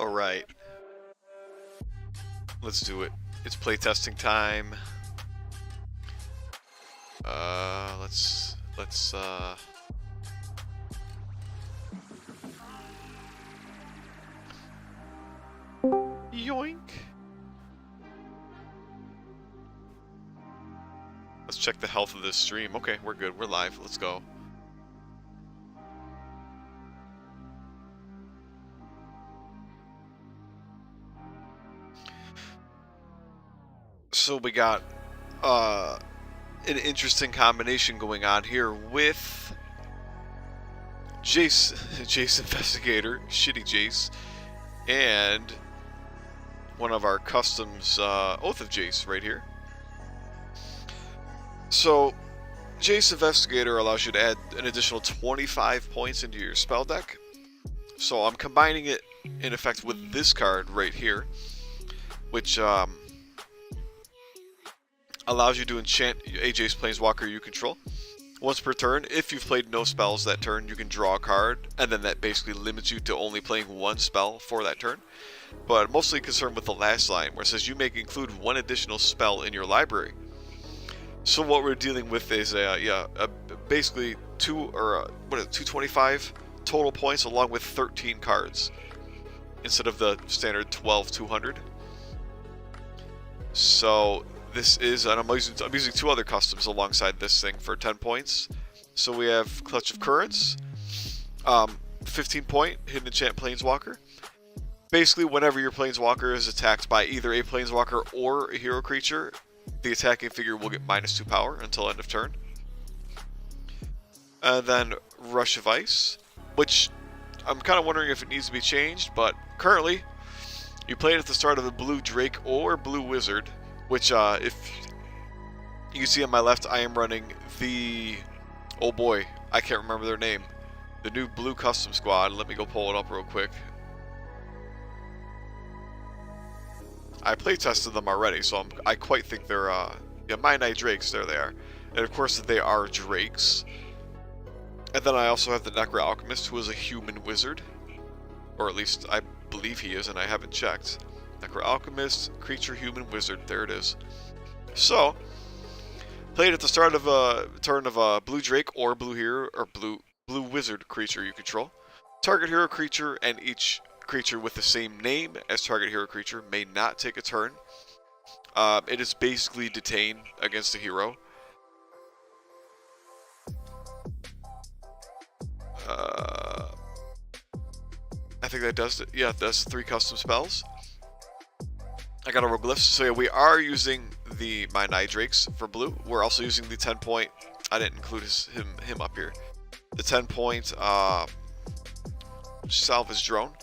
Alright. Let's do it. It's playtesting time. Let's yoink. Let's check the health of this stream. Okay, we're good. We're live. Let's go. So we got an interesting combination going on here with Jace Investigator, Shitty Jace, and one of our customs Oath of Jace right here. So Jace Investigator allows you to add an additional 25 points into your spell deck. So I'm combining it in effect with this card right here, which allows you to enchant a Jace Planeswalker you control. Once per turn, if you've played no spells that turn, you can draw a card, and then that basically limits you to only playing one spell for that turn. But I'm mostly concerned with the last line, where it says you may include one additional spell in your library. So what we're dealing with is basically 225 total points along with 13 cards instead of the standard 200. So this is, and I'm using two other customs alongside this thing for 10 points. So we have Clutch of Currents, 15 point Hidden Enchant Planeswalker. Basically, whenever your Planeswalker is attacked by either a Planeswalker or a hero creature, the attacking figure will get -2 power until end of turn. And then Rush of Ice, which I'm kind of wondering if it needs to be changed, but currently, you play it at the start of the Blue Drake or Blue Wizard, which if you can see on my left, I am running the, oh boy, I can't remember their name, the new Blue Custom Squad. Let me go pull it up real quick. I playtested them already, so I quite think they're, yeah, My Knight Drakes, there they are. And of course they are Drakes. And then I also have the Necro Alchemist, who is a human wizard. Or at least I believe he is, and I haven't checked. Necro Alchemist, creature, human, wizard, there it is. So, played at the start of a turn of a Blue Drake or Blue Hero, or Blue Wizard creature you control. Target hero creature and each creature with the same name as target hero creature may not take a turn. It is basically detain against a hero. I think that does it. Yeah, that's 3 custom spells. I got a Roll20. So yeah, we are using the My Knight Drakes for blue. We're also using the 10 point. I didn't include him up here. The 10 point Salvage Drone.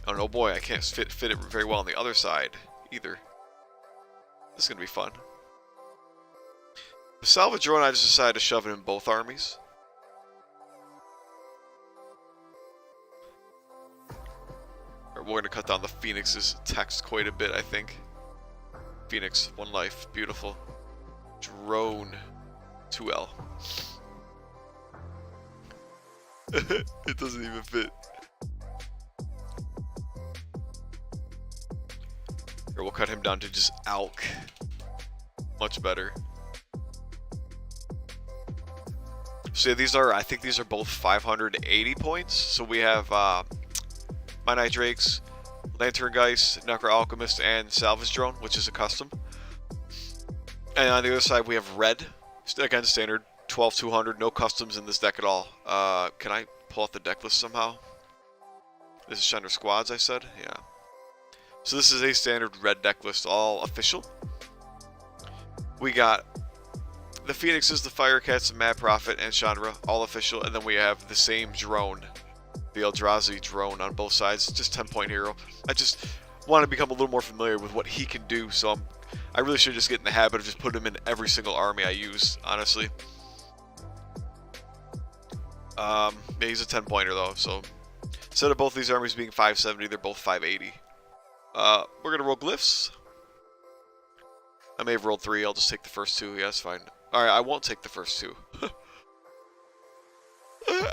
Oh no, boy, I can't fit it very well on the other side either. This is gonna be fun. The Salvage Drone, I just decided to shove it in both armies. We're going to cut down the Phoenix's text quite a bit, I think. Phoenix, 1 life, beautiful. Drone, 2L. It doesn't even fit. Here, we'll cut him down to just Alk. Much better. So yeah, these are, I think these are both 580 points. So we have My Knight Drakes, Lantern Geist, Necro Alchemist, and Salvage Drone, which is a custom. And on the other side we have red, again standard, 12-200, no customs in this deck at all. Can I pull out the deck list somehow? This is Chandra Squads, I said? Yeah. So this is a standard red deck list, all official. We got the Phoenixes, the Firecats, Mad Prophet, and Chandra, all official. And then we have the same drone, the Eldrazi drone on both sides, just 10 point hero. I just want to become a little more familiar with what he can do, so I really should just get in the habit of just putting him in every single army I use, honestly. Yeah, he's a 10 pointer though, so instead of both these armies being 570, they're both 580. We're gonna roll glyphs. I may have rolled 3, I'll just take the first 2, yeah, that's fine. Alright, I won't take the first 2.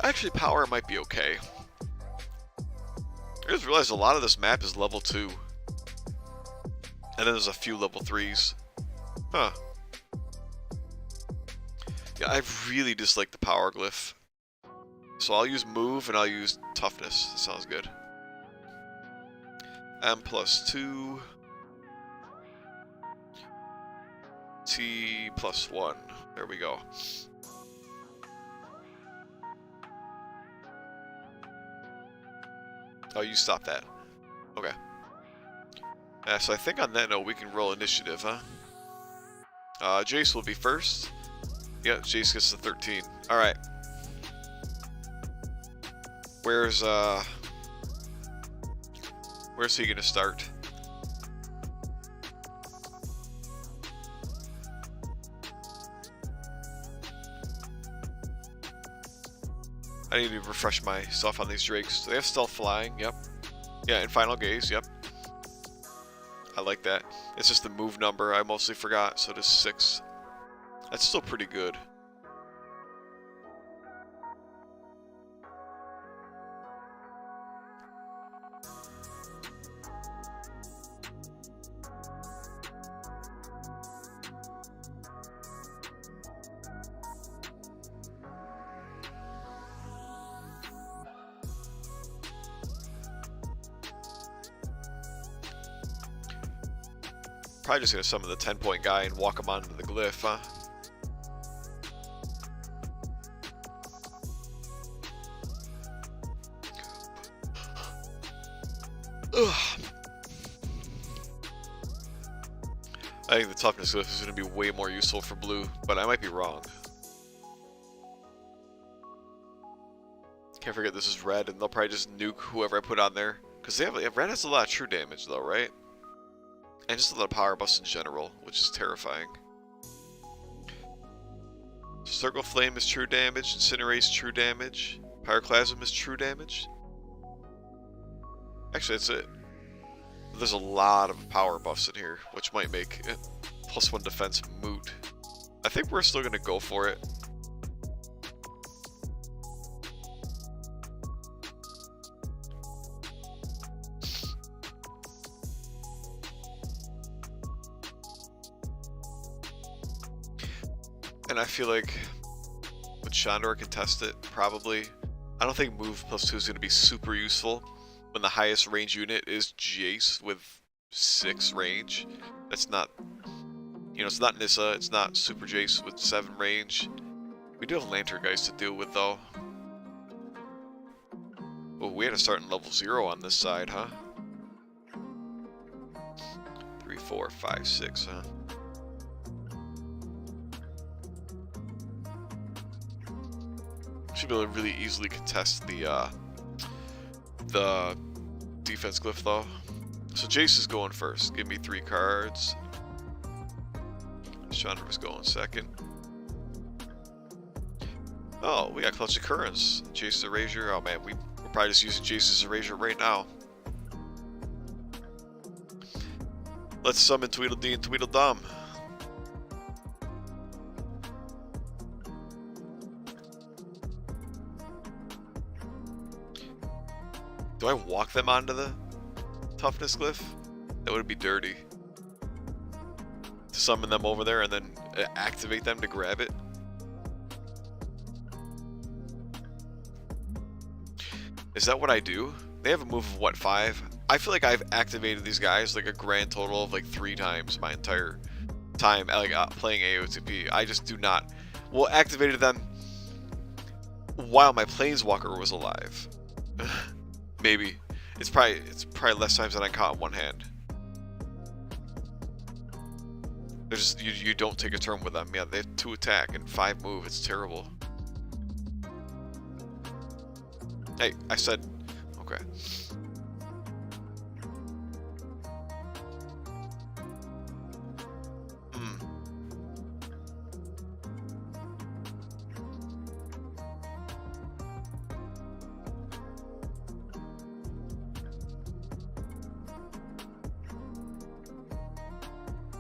Actually, power might be okay. I just realized a lot of this map is level 2. And then there's a few level 3s. Huh. Yeah, I really dislike the power glyph. So I'll use move and I'll use toughness. That sounds good. M+2. T+1. There we go. Oh, you stop that. Okay. So I think on that note we can roll initiative, huh? Jace will be first. Yeah, Jace gets the 13. Alright. Where's he gonna start? I need to refresh myself on these drakes. So they have stealth flying, yep. Yeah, and final gaze, yep. I like that. It's just the move number I mostly forgot, so it is 6. That's still pretty good. Probably just gonna summon the 10-point guy and walk him onto the glyph, huh? Ugh. I think the toughness glyph is gonna be way more useful for blue, but I might be wrong. Can't forget this is red, and they'll probably just nuke whoever I put on there. Because red has a lot of true damage though, right? And just a lot of power buffs in general, which is terrifying. Circle Flame is true damage, Incinerate's true damage, Pyroclasm is true damage. Actually, that's it. There's a lot of power buffs in here, which might make +1 defense moot. I think we're still going to go for it. And I feel like with Chandor can test it, probably. I don't think move +2 is going to be super useful when the highest range unit is Jace with 6 range. That's not, you know, it's not Nissa, it's not Super Jace with 7 range. We do have Lantern guys to deal with though. Oh, we had to start in level 0 on this side, huh? 3, 4, 5, 6, huh? Should be able to really easily contest the defense glyph though. So Jace is going first. Give me 3 cards. Chandra was going second. Oh, we got Clutch Occurrence. Jace's Erasure. Oh man, we're probably just using Jace's Erasure right now. Let's summon Tweedledee and Tweedledum. Do I walk them onto the toughness glyph? That would be dirty. To summon them over there and then activate them to grab it. Is that what I do? They have a move of what, 5? I feel like I've activated these guys like a grand total of like 3 times my entire time like playing AOTP. I just do not. Well, activated them while my Planeswalker was alive. Maybe. It's probably less times than I caught in one hand. There's you don't take a turn with them. Yeah, they have 2 attack and 5 move. It's terrible. Hey, I said okay.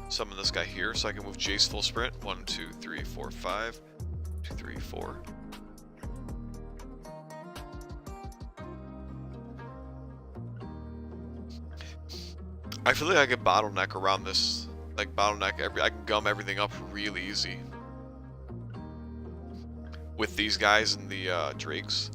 Summon this guy here so I can move Jace full sprint. 1, 2, 3, 4, 5. 2, 3, 4. I feel like I can bottleneck around this. Like, I can gum everything up really easy. With these guys and the Drakes.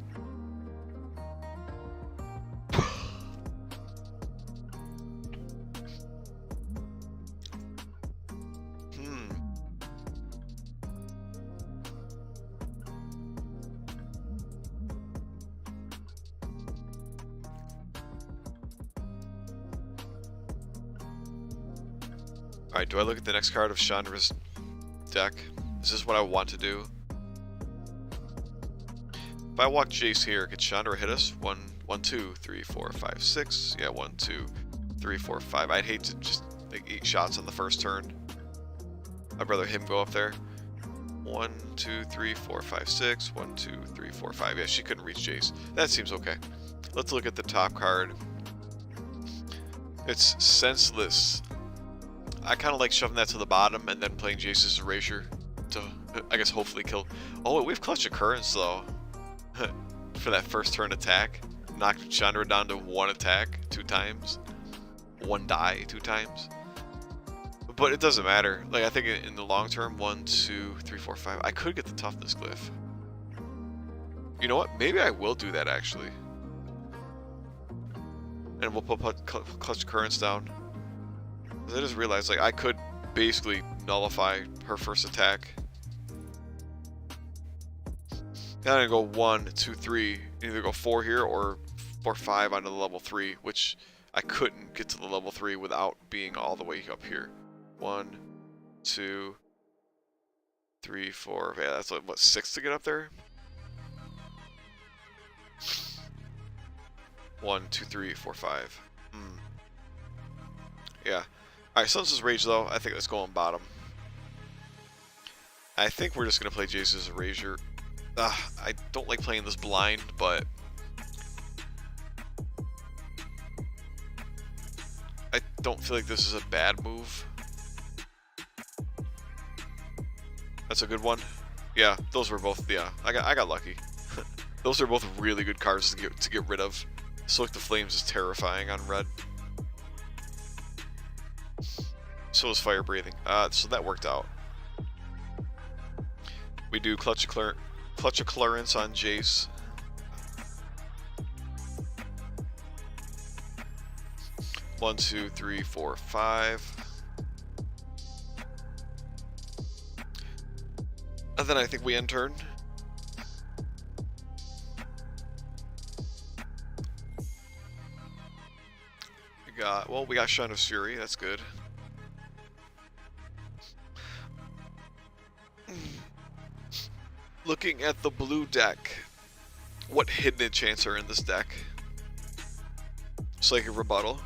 Alright, do I look at the next card of Chandra's deck? Is this what I want to do? If I walk Jace here, could Chandra hit us? 1, 2, 3, 4, 5, 6. Yeah, 1, 2, 3, 4, 5. I'd hate to just like 8 shots on the first turn. I'd rather him go up there. 1, 2, 3, 4, 5, 6. 1, 2, 3, 4, 5. Yeah, she couldn't reach Jace. That seems okay. Let's look at the top card. It's Senseless. I kind of like shoving that to the bottom and then playing Jace's Erasure to, I guess, hopefully kill. Oh, we have Clutch Occurrence though for that first turn attack. Knocked Chandra down to 1 attack 2 times, 1 die 2 times. But it doesn't matter. Like, I think in the long term, 1, 2, 3, 4, 5. I could get the Toughness Glyph. You know what? Maybe I will do that actually. And we'll put Clutch Occurrence down. I just realized, like, I could basically nullify her first attack. Now I'm gonna go 1, 2, 3. Either go 4 here or 4, 5 onto the level 3, which I couldn't get to the level 3 without being all the way up here. 1, 2, 3, 4. Yeah, that's like, what, 6 to get up there? 1, 2, 3, 4, 5. Yeah. Alright, Senseless Rage though, I think let's go on bottom. I think we're just going to play Jace's Erasure. I don't like playing this blind, but I don't feel like this is a bad move. That's a good one. Yeah, those were both, yeah, I got lucky. Those are both really good cards to get rid of. Soak the Flames is terrifying on red. So is Fire Breathing. So that worked out. We do Clutch Occurrence on Jace. One, 2, 3, 4, 5. And then I think we end turn. We got Chandra's Fury, that's good. Looking at the blue deck, what hidden enchants are in this deck? Psychic Rebuttal.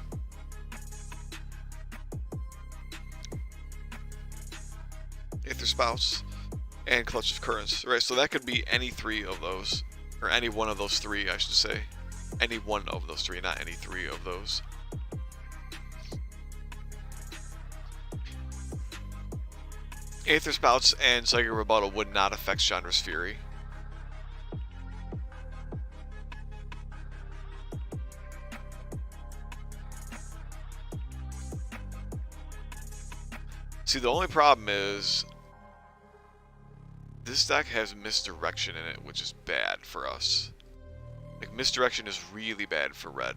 Aether Spouts. And Clutch of Currents. Right, so that could be any 3 of those. Or any one of those 3, I should say. Any one of those 3, not any 3 of those. Aether Spouts and Psychic Rebuttal would not affect Chandra's Fury. See, the only problem is this deck has Misdirection in it, which is bad for us. Like, Misdirection is really bad for red.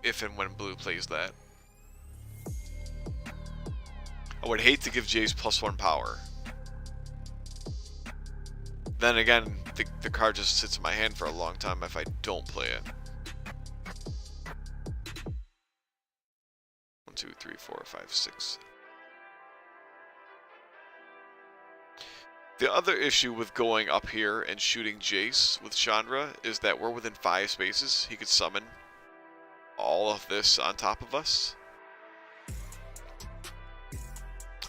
If and when blue plays that. I would hate to give Jace +1 power. Then again, the card just sits in my hand for a long time if I don't play it. 1, 2, 3, 4, 5, 6. The other issue with going up here and shooting Jace with Chandra is that we're within 5 spaces. He could summon all of this on top of us.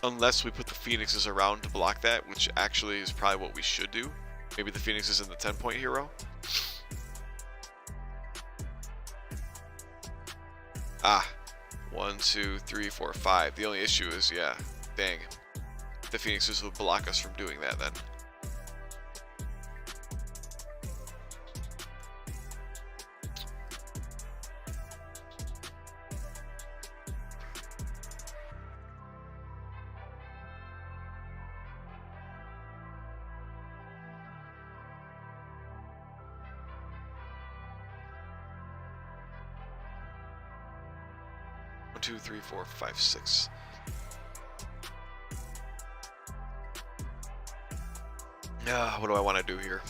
Unless we put the Phoenixes around to block that, which actually is probably what we should do. Maybe the Phoenix is in the 10-point hero. Ah. 1, 2, 3, 4, 5. The only issue is, yeah, dang. The Phoenixes would block us from doing that then. 1, 2, 3, 4, 5, 6. What do I want to do here?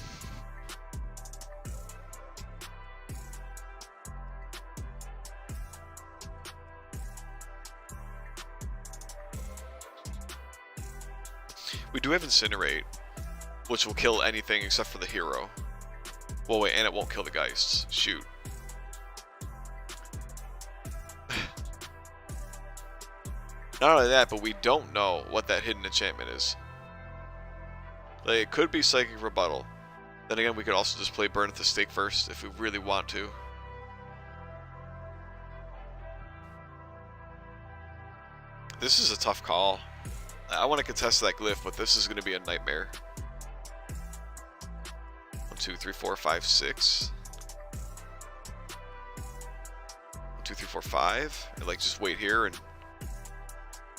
We do have Incinerate, which will kill anything except for the hero. Well, wait, and it won't kill the Geists. Shoot. Not only that, but we don't know what that hidden enchantment is. Like, it could be Psychic Rebuttal. Then again, we could also just play Burn at the Stake first if we really want to. This is a tough call. I want to contest that glyph, but this is going to be a nightmare. 1, 2, 3, 4, 5, 6. 1, 2, 3, 4, 5. And like just wait here and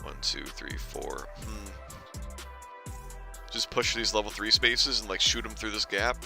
1, 2, 3, 4. Just push these level 3 spaces and like shoot them through this gap.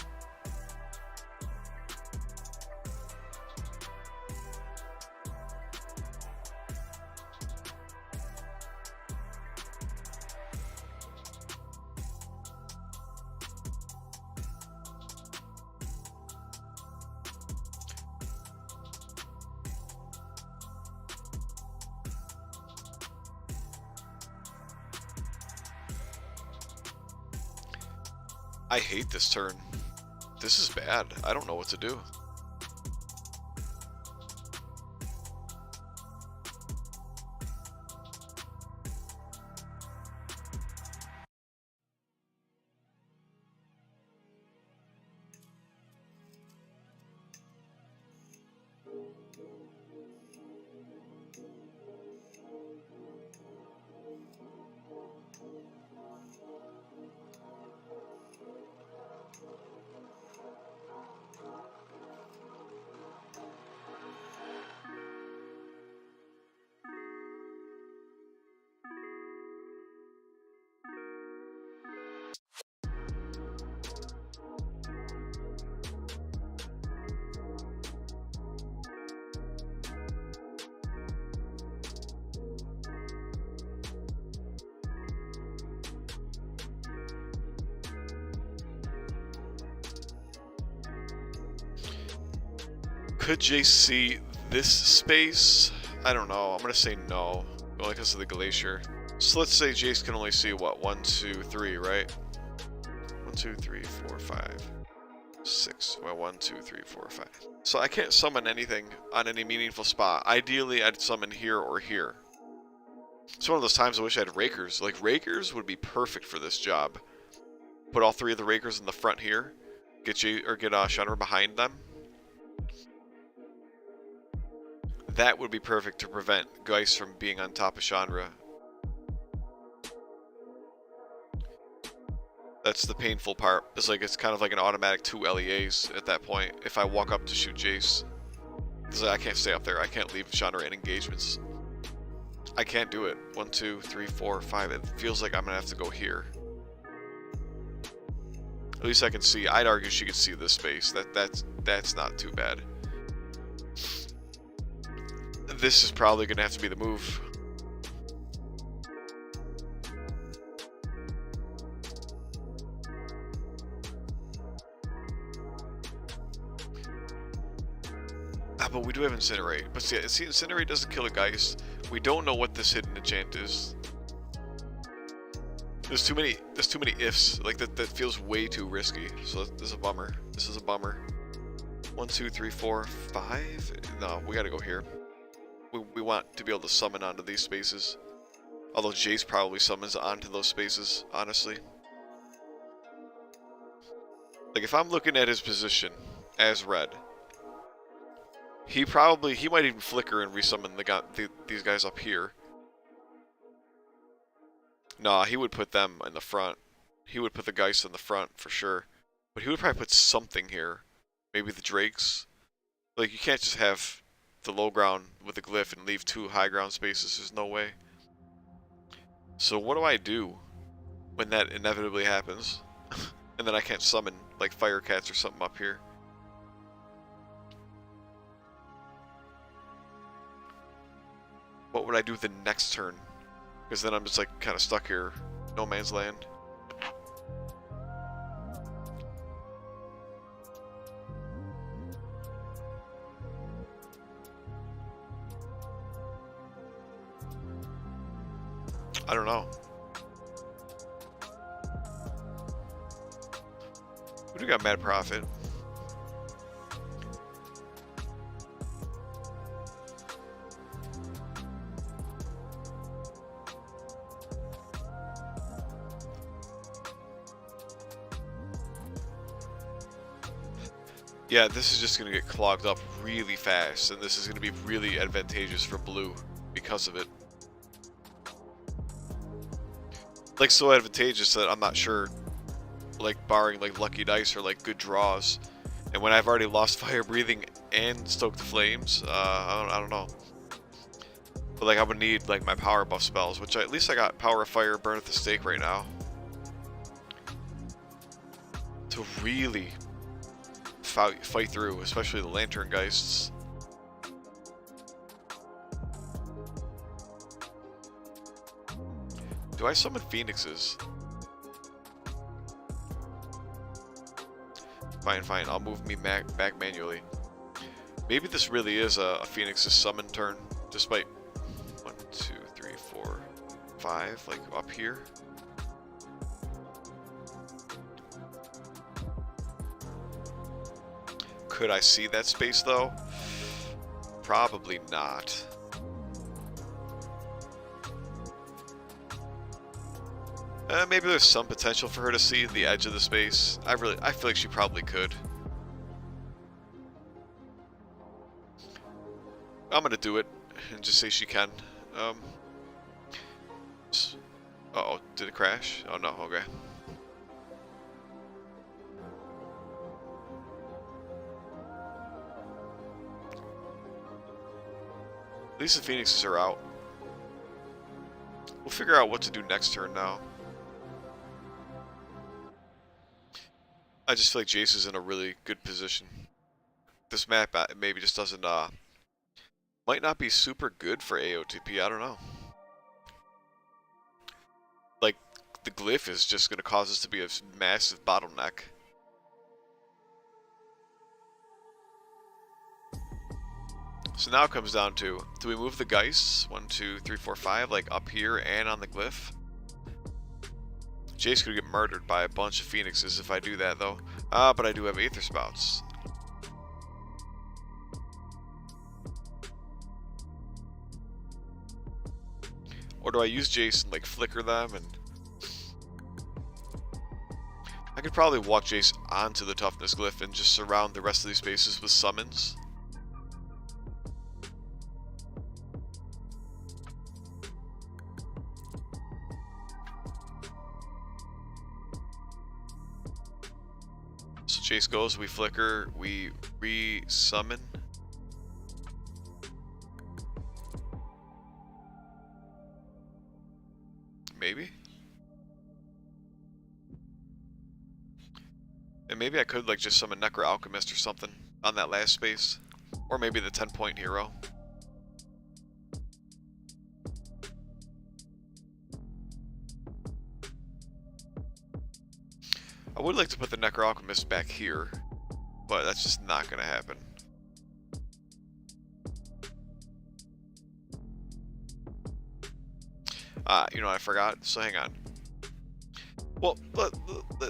I hate this turn. This is bad. I don't know what to do. Could Jace see this space? I don't know. I'm gonna say no, only because of the glacier. So let's say Jace can only see what, 1, 2, 3, right? 1, 2, 3, 4, 5, 6. Well, 1, 2, 3, 4, 5. So I can't summon anything on any meaningful spot. Ideally, I'd summon here or here. It's one of those times I wish I had Rakers. Like, Rakers would be perfect for this job. Put all 3 of the Rakers in the front here. Get Chandra behind them. That would be perfect to prevent Geist from being on top of Chandra. That's the painful part. It's like it's kind of like an automatic 2 LEAs at that point if I walk up to shoot Jace. Because I can't stay up there. I can't leave Chandra in engagements. I can't do it. 1, 2, 3, 4, 5. It feels like I'm going to have to go here. At least I can see. I'd argue she could see this space. That's not too bad. This is probably going to have to be the move. But we do have Incinerate. But see, Incinerate doesn't kill a Geist. We don't know what this hidden enchant is. There's too many ifs. Like that feels way too risky. So this is a bummer. This is a bummer. 1, 2, 3, 4, 5. No, we gotta go here. We want to be able to summon onto these spaces. Although Jace probably summons onto those spaces, honestly. Like if I'm looking at his position as red, he might even flicker and resummon these guys up here. Nah, he would put them in the front. He would put the Geist in the front for sure. But he would probably put something here. Maybe the Drakes. Like you can't just have the low ground with the glyph and leave 2 high ground spaces. There's no way. So what do I do when that inevitably happens? And then I can't summon like Fire Cats or something up here. what would I do the next turn? Because then I'm just like kind of stuck here, no man's land. I don't know. Who do we got Mad Prophet? Yeah, this is just going to get clogged up really fast, and this is going to be really advantageous for blue because of it. Like, so advantageous that I'm not sure, like, barring, like, lucky dice or, like, good draws. And when I've already lost Fire Breathing and Stoke the Flames, I don't know. But, like, I would need, like, my power buff spells, which at least I got Power of Fire, Burn at the Stake right now. To really fight through, especially the Lantern Geists. Do I summon Phoenixes? Fine, fine. I'll move me back manually. Maybe this really is a Phoenix's summon turn, despite 1, 2, 3, 4, 5, like up here. Could I see that space though? Probably not. Maybe there's some potential for her to see the edge of the space. I feel like she probably could. I'm gonna do it and just say she can. Uh-oh, did it crash? Oh no, okay. At least the Phoenixes are out. We'll figure out what to do next turn now. I just feel like Jace is in a really good position. This map maybe just doesn't, might not be super good for AOTP, I don't know. Like, the glyph is just going to cause us to be a massive bottleneck. So now it comes down to, do we move the Geists? 1, 2, 3, 4, 5, like up here and on the glyph? Jace could get murdered by a bunch of Phoenixes if I do that, though. But I do have Aether Spouts. Or do I use Jace and, like, flicker them? And I could probably walk Jace onto the Toughness Glyph and just surround the rest of these spaces with summons. Jace goes, we flicker, we re-summon. Maybe? And maybe I could like just summon Necro Alchemist or something on that last space. Or maybe the 10-point hero. I would like to put the Necro Alchemist back here, but that's just not going to happen. You know, I forgot, so hang on. Well,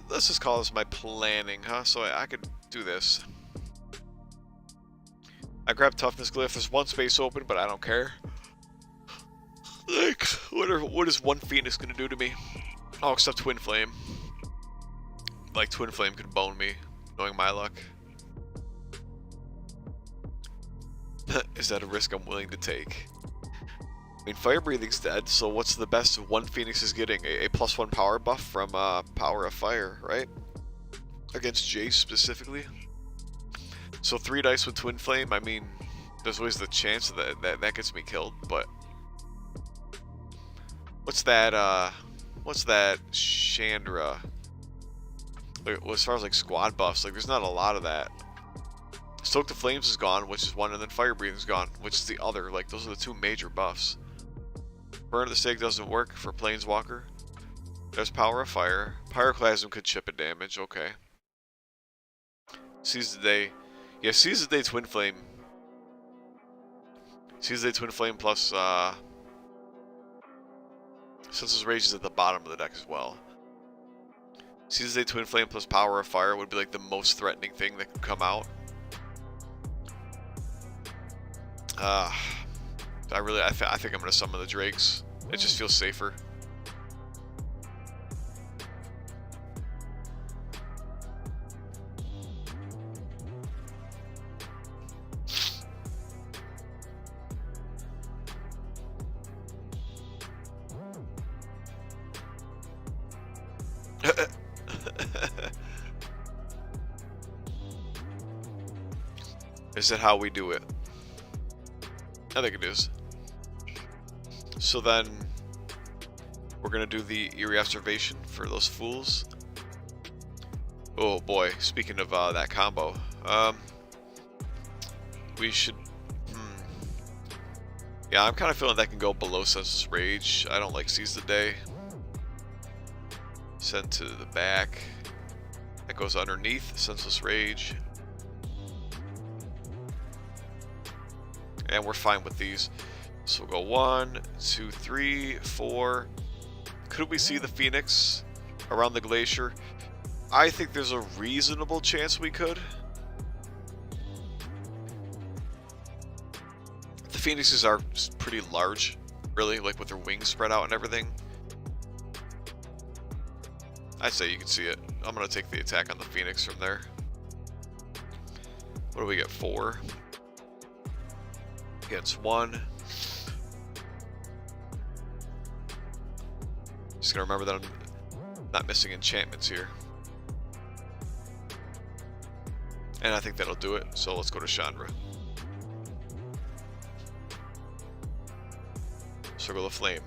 let's just call this my planning, huh? So I could do this. I grab Toughness Glyph. There's one space open, but I don't care. Like, what is one Phoenix going to do to me? Oh, except Twin Flame. Like, Twin Flame could bone me, knowing my luck. Is that a risk I'm willing to take? I mean, Fire Breathing's dead, so what's the best one Phoenix is getting? A +1 power buff from Power of Fire, right? Against Jace specifically. So 3 dice with Twin Flame, I mean, there's always the chance that gets me killed, but... What's that Chandra? Like, well, as far as like squad buffs, like there's not a lot of that. Stoke the Flames is gone, which is one, and then Fire Breathing's gone, which is the other. Like, those are the 2 major buffs. Burn at the Stake doesn't work for Planeswalker. There's Power of Fire. Pyroclasm could chip at damage, okay. Seize the Day. Yeah, Seize the Day Twin Flame. Seize the Day Twin Flame plus, Senseless Rage is at the bottom of the deck as well. Seize the Day Twin Flame plus Power of Fire would be like the most threatening thing that could come out. I think I'm gonna summon the Drakes. It just feels safer. Is that how we do it? I think it is. So then we're gonna do the Eerie Observation for those fools. Oh boy, speaking of that combo, we should. Yeah, I'm kind of feeling that can go below Senseless Rage. I don't like Seize the Day. Send to the back. That goes underneath Senseless Rage. And we're fine with these. So we'll go 1, 2, 3, 4. Could we see the Phoenix around the Glacier? I think there's a reasonable chance we could. The Phoenixes are pretty large, really, like with their wings spread out and everything. I'd say you can see it. I'm going to take the attack on the Phoenix from there. What do we get? 4. Against 1. Just gonna remember that I'm not missing enchantments here. And I think that'll do it, so let's go to Chandra. Circle of Flame.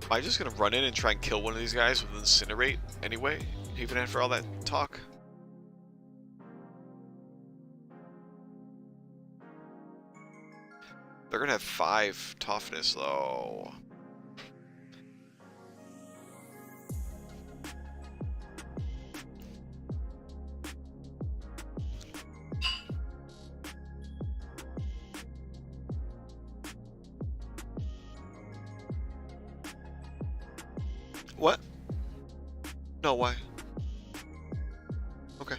Am I just gonna run in and try and kill one of these guys with Incinerate anyway, even after all that talk? They're gonna have 5 toughness though. What? No, why? Okay.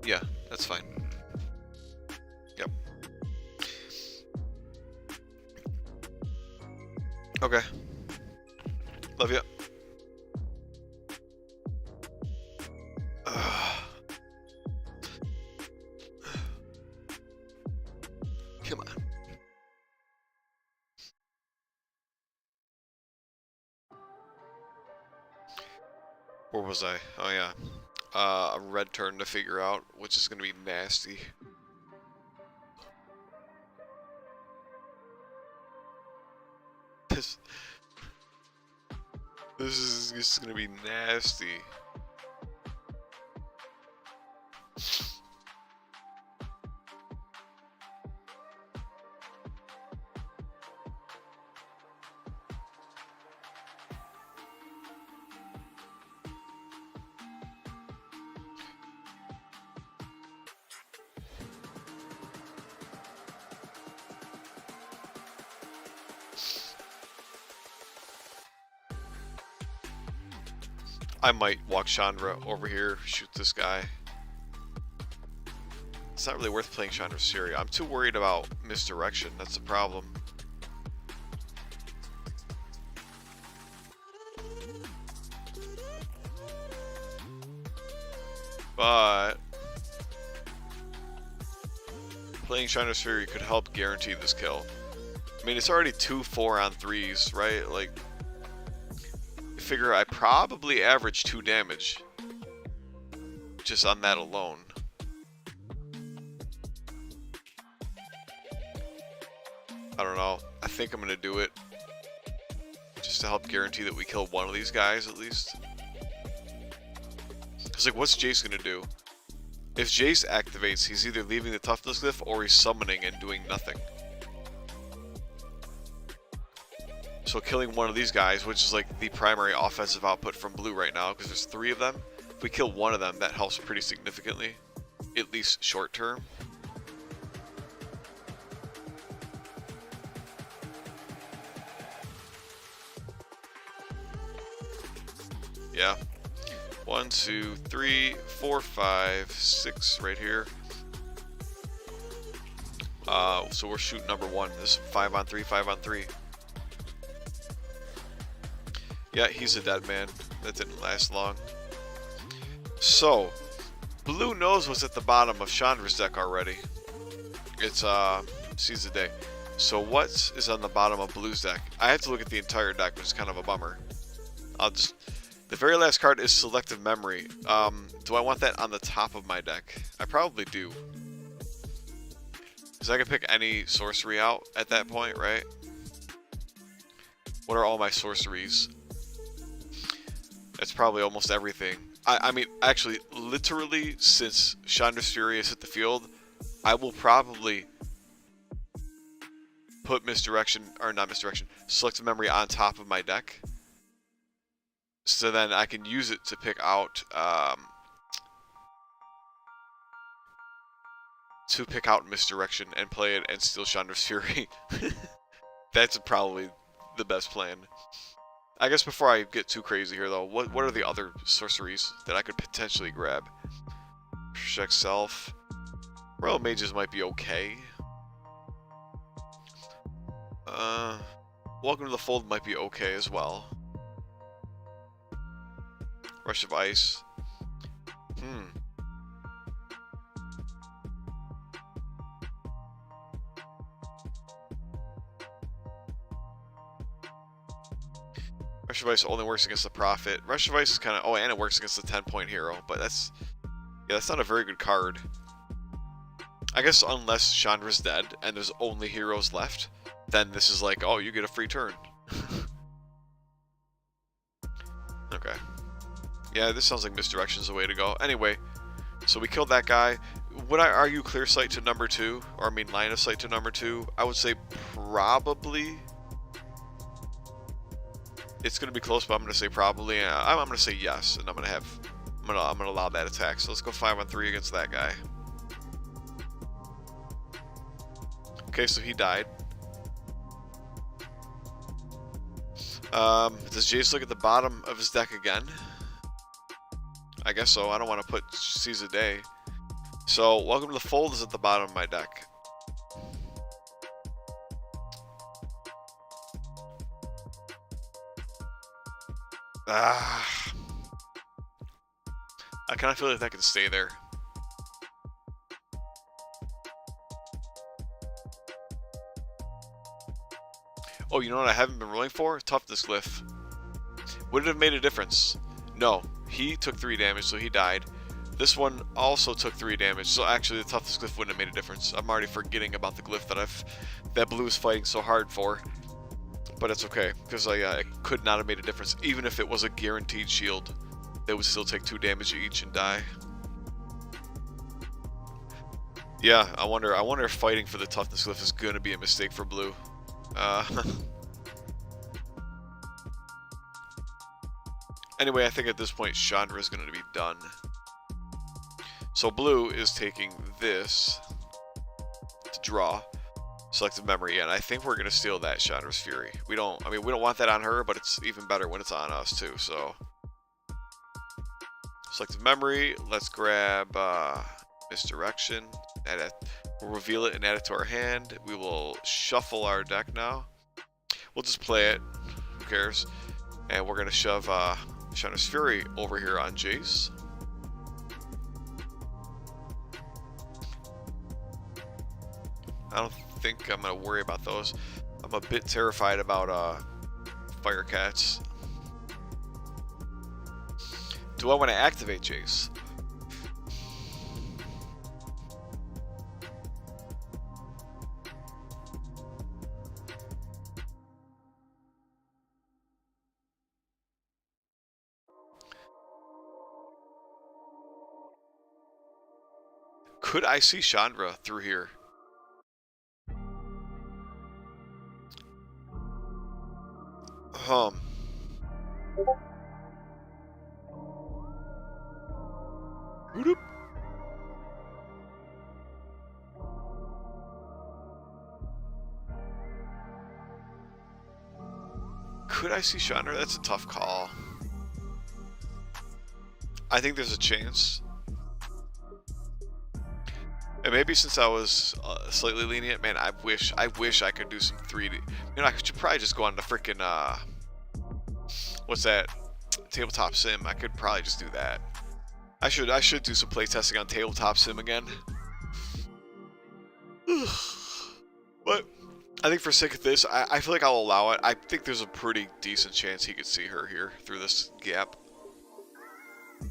Yeah, that's fine. Yep. Okay. Love you. Come on. Where was I? Oh yeah. A red turn to figure out, which is going to be nasty. This is gonna be nasty. I might walk Chandra over here, shoot this guy. It's not really worth playing Chandra Syria. I'm too worried about misdirection. That's the problem. But playing Chandra Syria could help guarantee this kill. I mean, it's already 2 4-on-3s, right? Like, figure I probably average 2 damage just on that alone. I don't know. I think I'm gonna do it just to help guarantee that we kill one of these guys at least. Cause like, what's Jace gonna do? If Jace activates, he's either leaving the toughness glyph or he's summoning and doing nothing. So killing one of these guys, which is like the primary offensive output from blue right now, because there's 3 of them. If we kill one of them, that helps pretty significantly, at least short term. Yeah. 1, 2, 3, 4, 5, 6 right here. So we're shooting number 1. This is 5-on-3, 5-on-3. Yeah, he's a dead man. That didn't last long. So, blue knows what's at the bottom of Chandra's deck already. It's Seize the Day. So what is on the bottom of blue's deck? I have to look at the entire deck, which is kind of a bummer. The very last card is Selective Memory. Do I want that on the top of my deck? I probably do. Because I can pick any sorcery out at that point, right? What are all my sorceries? That's probably almost everything. I mean, actually, literally, since Chandra's Fury has hit the field, I will probably put Misdirection, or not Misdirection, Selective Memory on top of my deck. So then I can use it to pick out, Misdirection and play it and steal Chandra's Fury. That's probably the best plan. I guess before I get too crazy here, though, what are the other sorceries that I could potentially grab? Check Self. Royal Mages might be okay. Welcome to the Fold might be okay as well. Rush of Ice. Rush of Ice only works against the Prophet. Rush of Ice is kind of... Oh, and it works against the 10-point hero. But that's... Yeah, that's not a very good card. I guess unless Chandra's dead and there's only heroes left, then this is like, oh, you get a free turn. Okay. Yeah, this sounds like Misdirection is the way to go. Anyway, so we killed that guy. Would I argue Clear Sight to number 2? Or I mean Line of Sight to number 2? I would say probably... It's going to be close, but I'm going to say probably. I'm going to say yes, and I'm going to allow that attack. So let's go 5-on-3 against that guy. Okay, so he died. Does Jace look at the bottom of his deck again? I guess so. I don't want to put Seize the Day. So, Welcome to the Fold is at the bottom of my deck. I kind of feel like that can stay there. Oh, you know what I haven't been rolling for? Toughness Glyph. Would it have made a difference? No. He took 3 damage, so he died. This one also took 3 damage, so actually the Toughness Glyph wouldn't have made a difference. I'm already forgetting about the glyph that blue is fighting so hard for. But it's okay, because it could not have made a difference. Even if it was a guaranteed shield, they would still take 2 damage each and die. Yeah, I wonder if fighting for the toughness glyph is going to be a mistake for blue. Anyway, I think at this point Chandra is going to be done. So blue is taking this to draw. Selective memory, and I think we're gonna steal that Chandra's Fury. We don't want that on her, but it's even better when it's on us too. So selective memory. Let's grab misdirection. We'll reveal it and add it to our hand. We will shuffle our deck now. We'll just play it. Who cares? And we're gonna shove Chandra's Fury over here on Jace. I don't think I'm gonna worry about those. I'm a bit terrified about fire cats. Do I want to activate Jace? Could I see Chandra through here? Whoop. Could I see Chandra? That's a tough call. I think there's a chance. And maybe since I was slightly lenient, man, I wish I could do some 3D. You know, I should probably just go on the freaking what's that? Tabletop Sim. I could probably just do that. I should do some playtesting on Tabletop Sim again. But I think for sake of this, I feel like I'll allow it. I think there's a pretty decent chance he could see her here through this gap.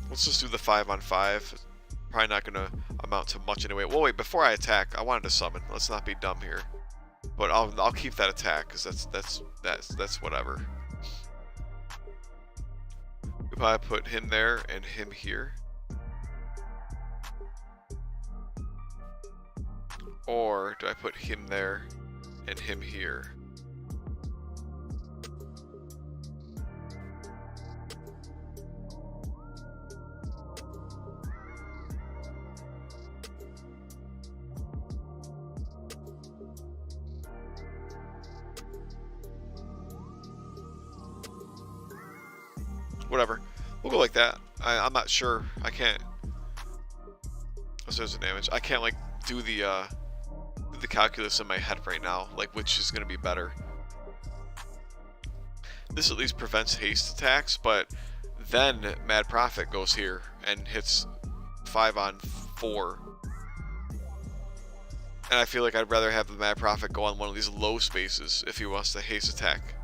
Let's just do the 5-on-5. Probably not gonna amount to much anyway. Well, wait, before I attack, I wanted to summon. Let's not be dumb here. But I'll keep that attack because that's whatever. If I put him there and him here, or do I put him there and him here? Whatever. We'll go like that. I'm not sure. I can't. There's the damage. I can't like do the calculus in my head right now, like which is gonna be better. This at least prevents haste attacks, but then Mad Prophet goes here and hits 5-on-4. And I feel like I'd rather have the Mad Prophet go on one of these low spaces if he wants to haste attack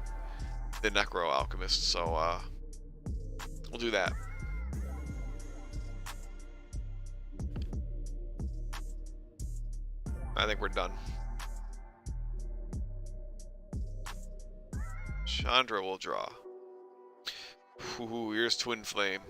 the Necro Alchemist. So we'll do that. I think we're done. Chandra will draw. Ooh, here's Twin Flame.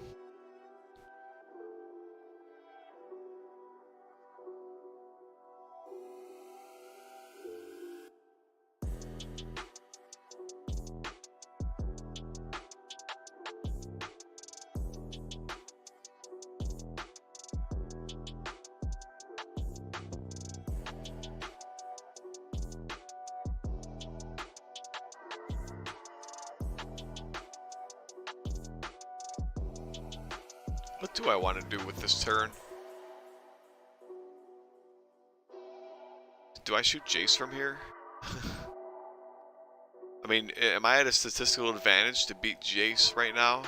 What do I want to do with this turn? Do I shoot Jace from here? I mean, am I at a statistical advantage to beat Jace right now?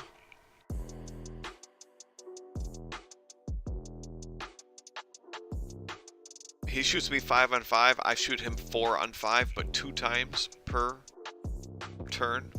He shoots me 5-on-5, I shoot him 4-on-5, but 2 times per turn.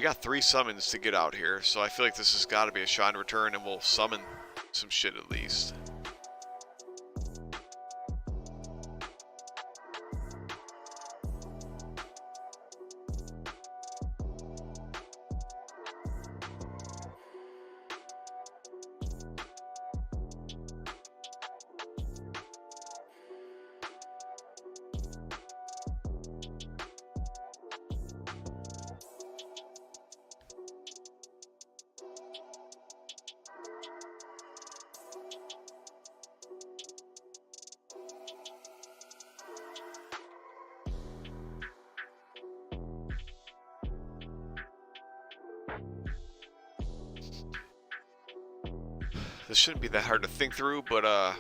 We got 3 summons to get out here, so I feel like this has got to be a Shrine Return, and we'll summon some shit at least. This shouldn't be that hard to think through, but I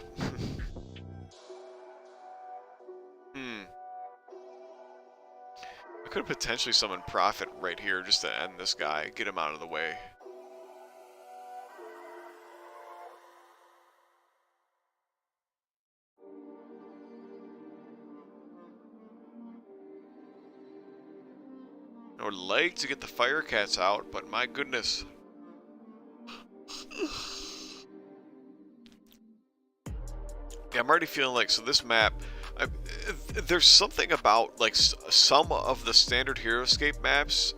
could potentially summon Prophet right here just to end this guy, get him out of the way. I would like to get the Fire Cats out, but my goodness. Yeah, I'm already feeling like, so this map, there's something about, like, some of the standard Heroescape maps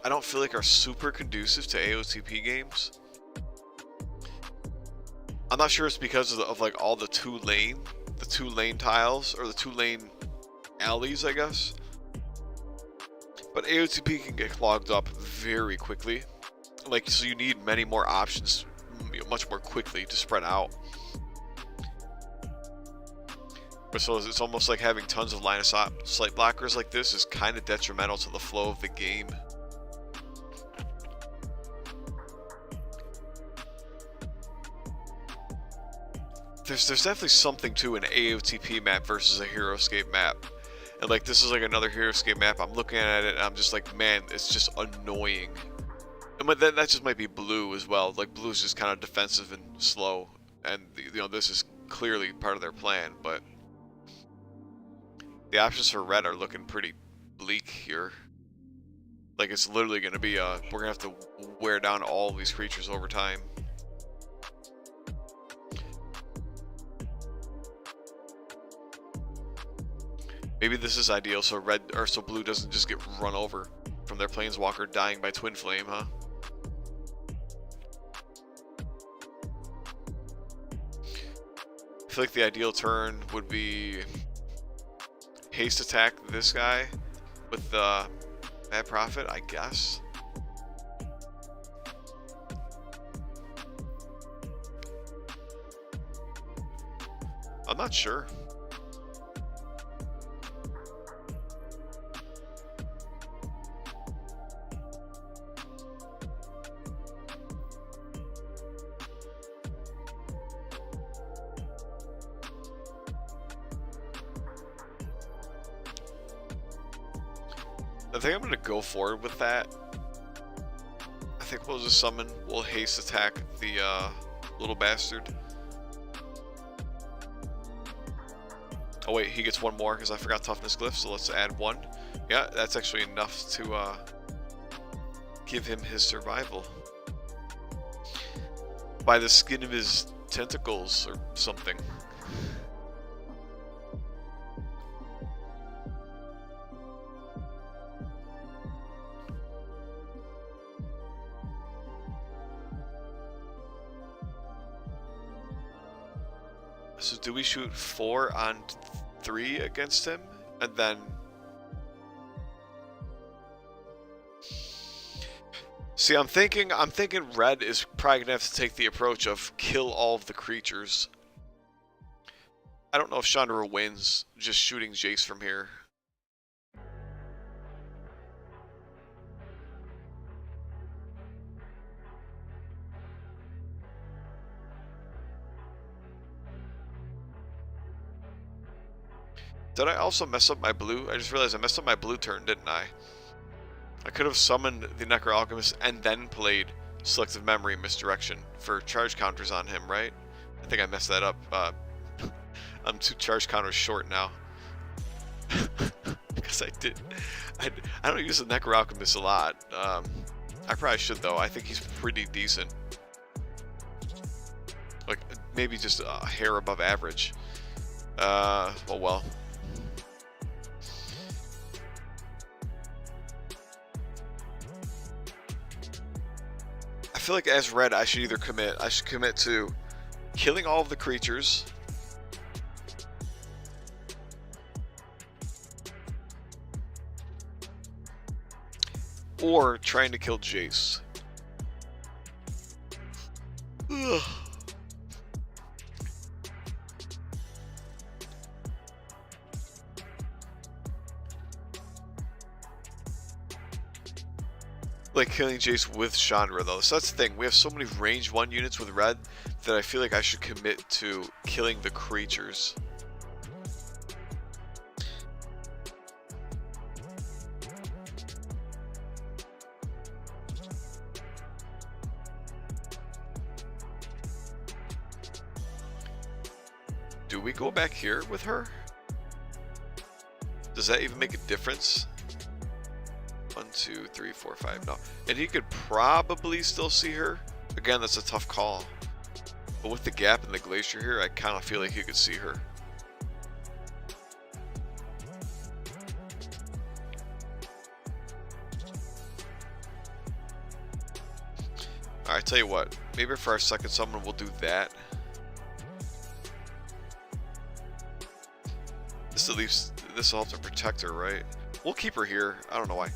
I don't feel like are super conducive to AOTP games. I'm not sure it's because of like, all the two lane tiles, or the 2-lane alleys, I guess. But AOTP can get clogged up very quickly. Like, so you need many more options, much more quickly to spread out. So it's almost like having tons of line of sight blockers like this is kind of detrimental to the flow of the game. There's definitely something to an AOTP map versus a Heroescape map. And like, this is like another Heroescape map. I'm looking at it and I'm just like, man, it's just annoying. And that just might be blue as well. Like, blue is just kind of defensive and slow. And, you know, this is clearly part of their plan, but the options for red are looking pretty bleak here. Like, it's literally going to be, we're going to have to wear down all these creatures over time. Maybe this is ideal so blue doesn't just get run over from their Planeswalker dying by Twin Flame, huh? I feel like the ideal turn would be haste attack this guy with the Mad Prophet, I guess. I'm not sure. I think I'm going to go forward with that. I think we'll just summon, we'll haste attack the little bastard. Oh wait, he gets one more because I forgot toughness glyph, so let's add one. Yeah, that's actually enough to give him his survival. By the skin of his tentacles or something. So do we shoot 4 on 3 against him? And then... See, I'm thinking red is probably going to have to take the approach of kill all of the creatures. I don't know if Chandra wins just shooting Jace from here. Did I also mess up my blue? I just realized I messed up my blue turn, didn't I? I could have summoned the Necro Alchemist and then played Selective Memory Misdirection for charge counters on him, right? I think I messed that up. I'm 2 charge counters short now. Yes, I did. I don't use the Necro Alchemist a lot. I probably should, though. I think he's pretty decent. Like, maybe just a hair above average. Oh well. I feel like as red, I should either commit. I should commit to killing all of the creatures, or trying to kill Jace. Ugh. Like killing Jace with Chandra though. So that's the thing. We have so many range 1 units with red that I feel like I should commit to killing the creatures. Do we go back here with her? Does that even make a difference? 1, 2, 3, 4, 5. No. And he could probably still see her. Again, that's a tough call. But with the gap in the glacier here, I kind of feel like he could see her. Alright, tell you what. Maybe for our second summon, we'll do that. This at least, this will help to protect her, right? We'll keep her here. I don't know why.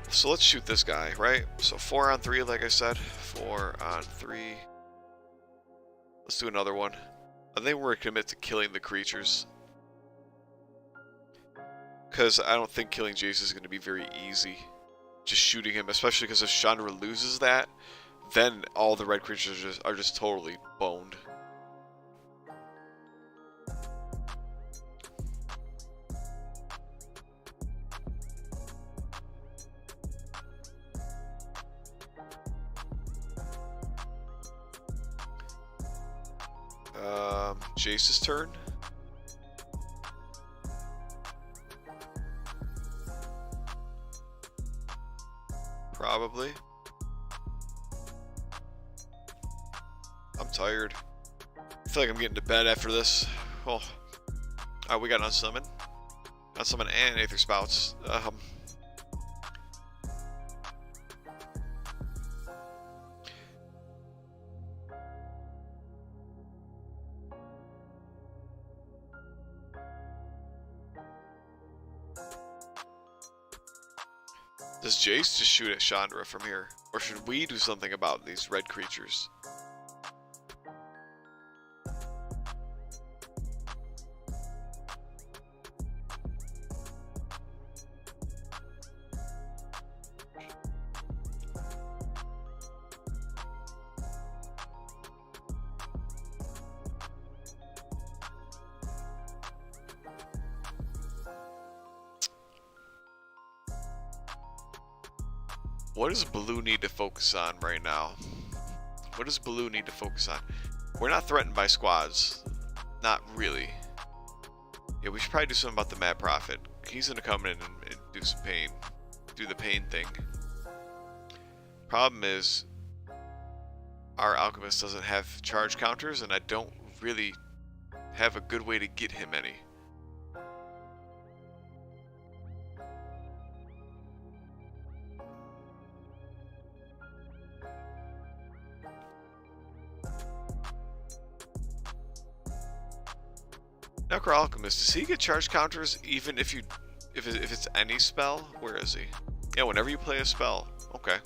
So let's shoot this guy, right? So 4 on 3, like I said. 4 on 3. Let's do another one. I think we're going to commit to killing the creatures. Because I don't think killing Jace is going to be very easy. Just shooting him, especially because if Chandra loses that, then all the red creatures are just totally boned. Jace's turn. Probably. I'm tired. I feel like I'm getting to bed after this. Oh. Alright, we got Unsummon. Unsummon and Aether Spouts. Does Jace just shoot at Chandra from here? Or should we do something about these red creatures? What does blue need to focus on right now? What does blue need to focus on? We're not threatened by squads. Not really. Yeah, we should probably do something about the Mad Prophet. He's gonna come in and do some pain. Do the pain thing. Problem is, our Alchemist doesn't have charge counters, and I don't really have a good way to get him any. Necro Alchemist, does he get charge counters even if it's any spell? Where is he? Yeah, whenever you play a spell. Okay.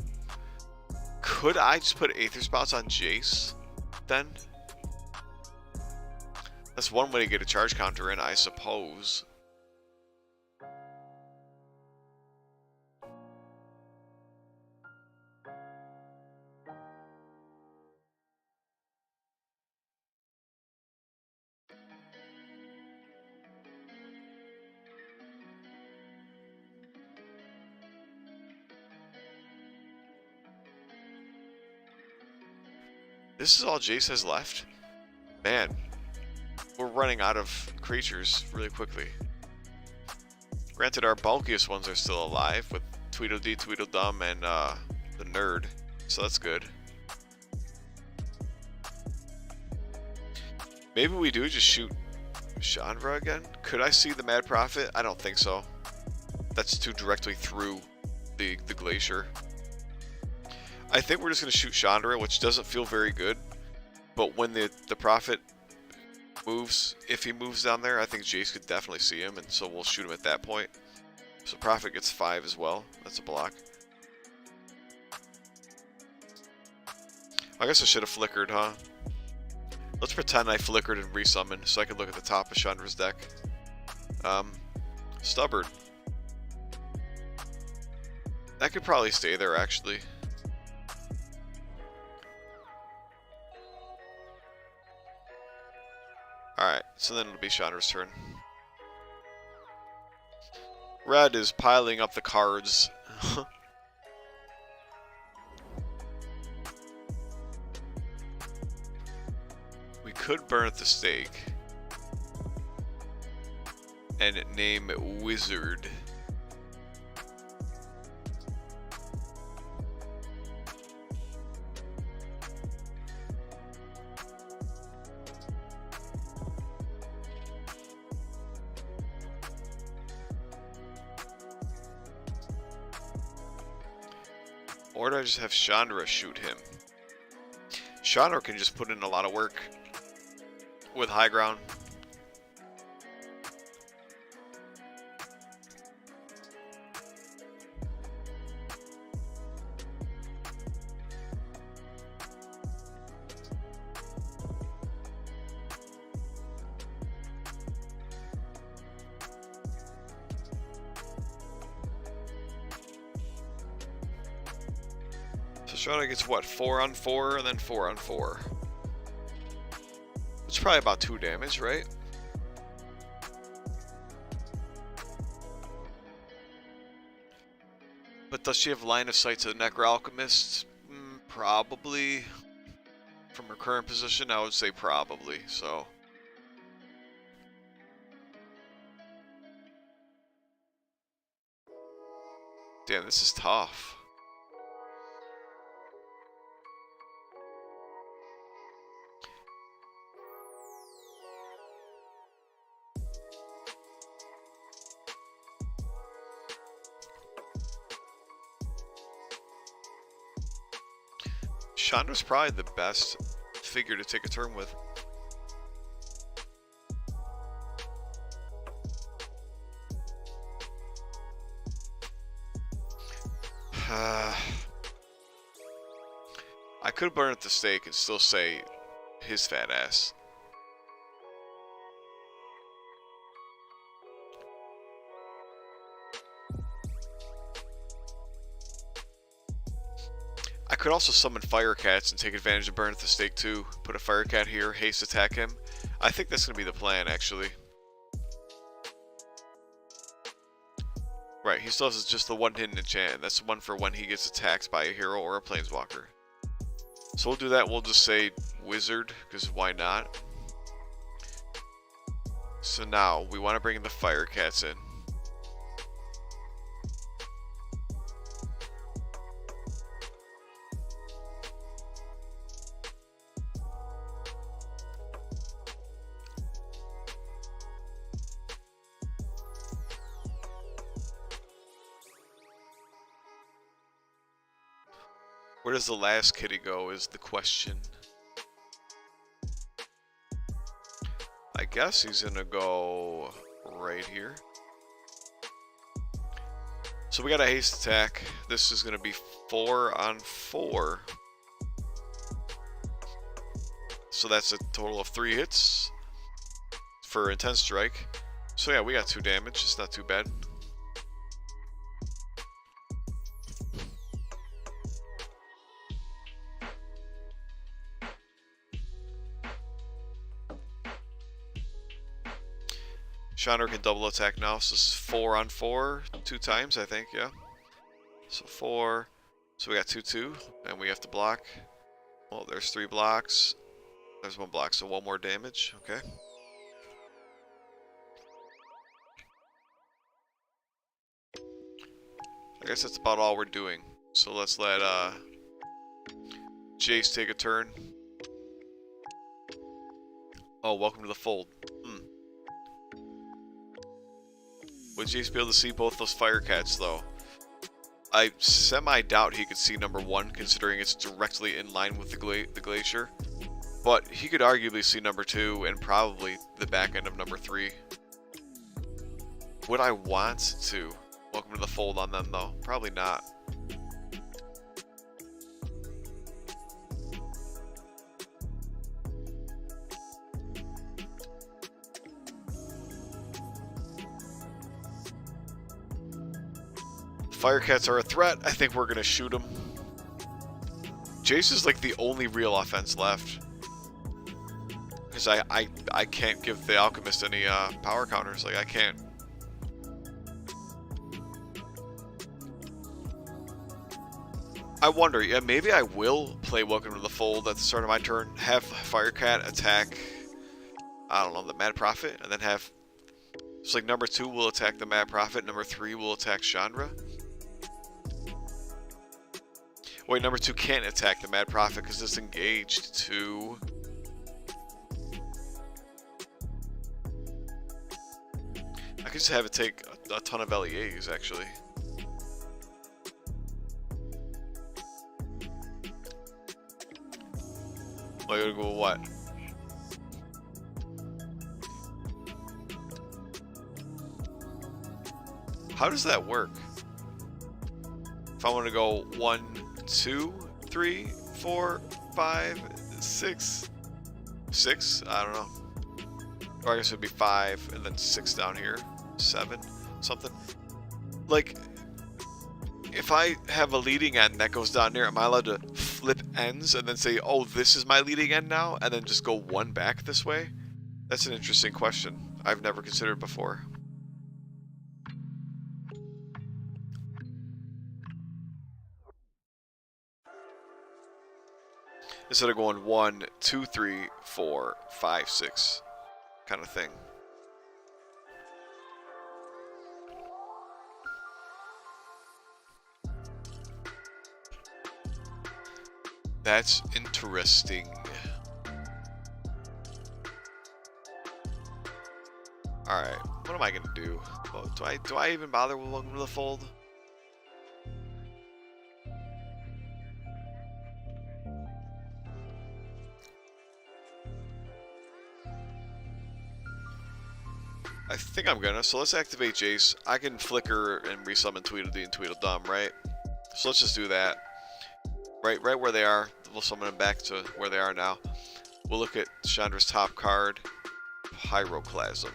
Could I just put Aether Spouts on Jace then? That's one way to get a charge counter in, I suppose. This is all Jace has left? Man, we're running out of creatures really quickly. Granted, our bulkiest ones are still alive with Tweedledee, Tweedledum, and the Nerd, so that's good. Maybe we do just shoot Chandra again? Could I see the Mad Prophet? I don't think so. That's too directly through the glacier. I think we're just going to shoot Chandra, which doesn't feel very good. But when the Prophet moves, if he moves down there, I think Jace could definitely see him, and so we'll shoot him at that point. So Prophet gets 5 as well. That's a block. I guess I should have flickered, huh? Let's pretend I flickered and resummoned so I can look at the top of Chandra's deck. Stubborn. That could probably stay there, actually. Alright, so then it'll be Chandra's turn. Red is piling up the cards. We could burn at the stake and name Wizard. Or do I just have Chandra shoot him? Chandra can just put in a lot of work with high ground. So Chandra gets what, 4 on 4 and then 4 on 4. It's probably about 2 damage, right? But does she have line of sight to the Necro Alchemist? Probably. From her current position, I would say probably, so. Damn, this is tough. Chandra's probably the best figure to take a turn with. I could burn at the stake and still say his fat ass. I could also summon Fire Cats and take advantage of burn at the stake too. Put a Fire Cat here, haste attack him. I think that's going to be the plan, actually. Right, he still has just the one hidden enchant. That's the one for when he gets attacked by a hero or a Planeswalker. So we'll do that. We'll just say Wizard, because why not? So now, we want to bring the Fire Cats in. Where does the last kitty go is the question. I guess he's gonna go right here. So we got a haste attack. This is gonna be 4 on 4. So that's a total of 3 hits for Intense Strike. So yeah, we got 2 damage. It's not too bad. Chandra can double attack now, so this is 4 on 4, 2 times, I think, yeah. So 4, so we got 2/2, and we have to block. Well, there's 3 blocks. There's 1 block, so 1 more damage, okay. I guess that's about all we're doing. So let's let Jace take a turn. Oh, welcome to the fold. Would Jace be able to see both those fire cats though? I semi-doubt he could see number 1, considering it's directly in line with the glacier. But he could arguably see number 2 and probably the back end of number 3. Would I want to welcome to the fold on them though? Probably not. Firecats are a threat. I think we're gonna shoot them. Jace is like the only real offense left. Because I can't give the Alchemist any power counters. Like, I can't. I wonder, yeah, maybe I will play Welcome to the Fold at the start of my turn. Have Firecat attack, I don't know, the Mad Prophet. And then have, it's like number 2 will attack the Mad Prophet. Number 3 will attack Chandra. Wait, number 2 can't attack the Mad Prophet because it's engaged to... I could just have it take a ton of LEAs, actually. Oh, you gotta go what? How does that work? If I want to go 1, 2, 3, 4, 5, 6. 6? I don't know. Or I guess it'd be 5 and then 6 down here. 7, something. Like, if I have a leading end that goes down here, am I allowed to flip ends and then say, oh, this is my leading end now, and then just go 1 back this way? That's an interesting question. I've never considered before. Instead of going 1, 2, 3, 4, 5, 6 kind of thing. That's interesting. Alright, what am I gonna do? Oh, do I even bother with Welcome to the Fold? I think I'm gonna. So let's activate Jace. I can flicker and resummon Tweedledee and Tweedledum, right? So let's just do that. Right where they are. We'll summon them back to where they are now. We'll look at Chandra's top card, Pyroclasm.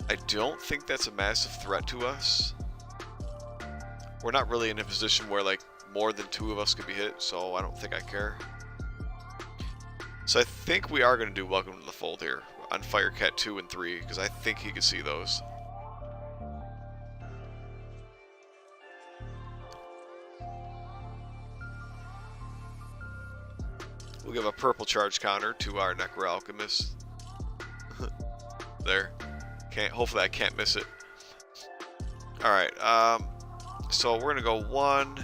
I don't think that's a massive threat to us. We're not really in a position where like more than 2 of us could be hit, so I don't think I care. So I think we are going to do Welcome to the Fold here on Firecat 2 and 3, because I think he can see those. We'll give a purple charge counter to our Necro Alchemist. There. Hopefully I can't miss it. Alright, so we're gonna go 1,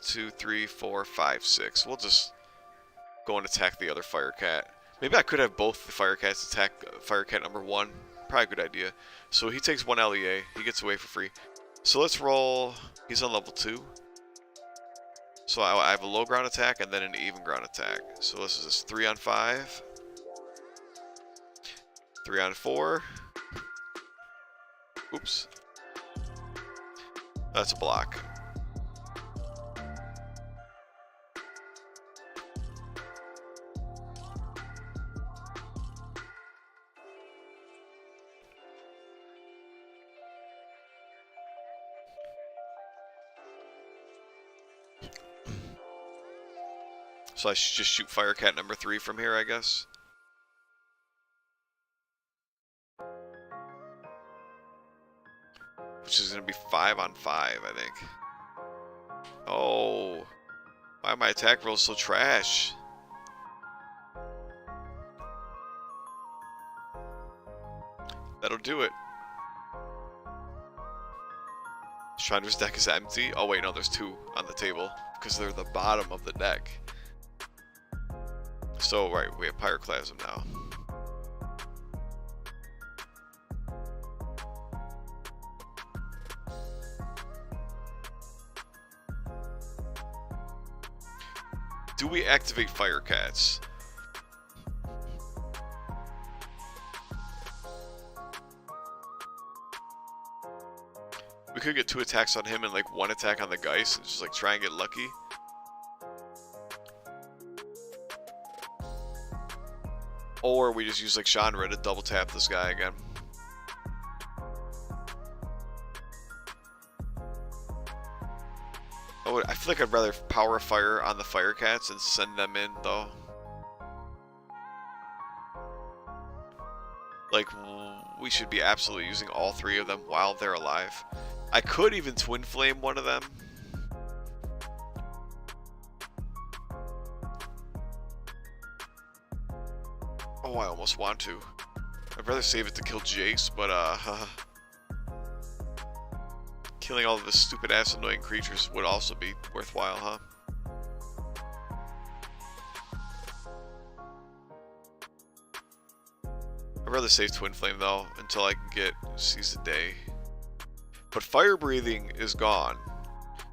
2, 3, 4, 5, 6. We'll just go and attack the other Firecat. Maybe I could have both the Firecats attack Firecat number 1. Probably a good idea. So he takes 1 LEA. He gets away for free. So let's roll. He's on level 2. So I have a low ground attack and then an even ground attack. So this is just 3 on 5. 3 on 4. Oops. That's a block. So I should just shoot Firecat number 3 from here, I guess. Which is going to be 5 on 5, I think. Oh. Why are my attack rolls so trash? That'll do it. Chandra's deck is empty. Oh wait, no, there's 2 on the table because they're the bottom of the deck. So right, we have Pyroclasm now. Do we activate Fire Cats? We could get 2 attacks on him and like 1 attack on the Geist and just like try and get lucky. Or we just use like Chandra to double tap this guy again. I feel like I'd rather power fire on the Fire Cats and send them in though. Like, we should be absolutely using all 3 of them while they're alive. I could even Twin Flame one of them. Oh, I almost want to. I'd rather save it to kill Jace, but killing all of the stupid ass annoying creatures would also be worthwhile, huh? I'd rather save Twin Flame though until I can get Seize the Day. But Fire Breathing is gone.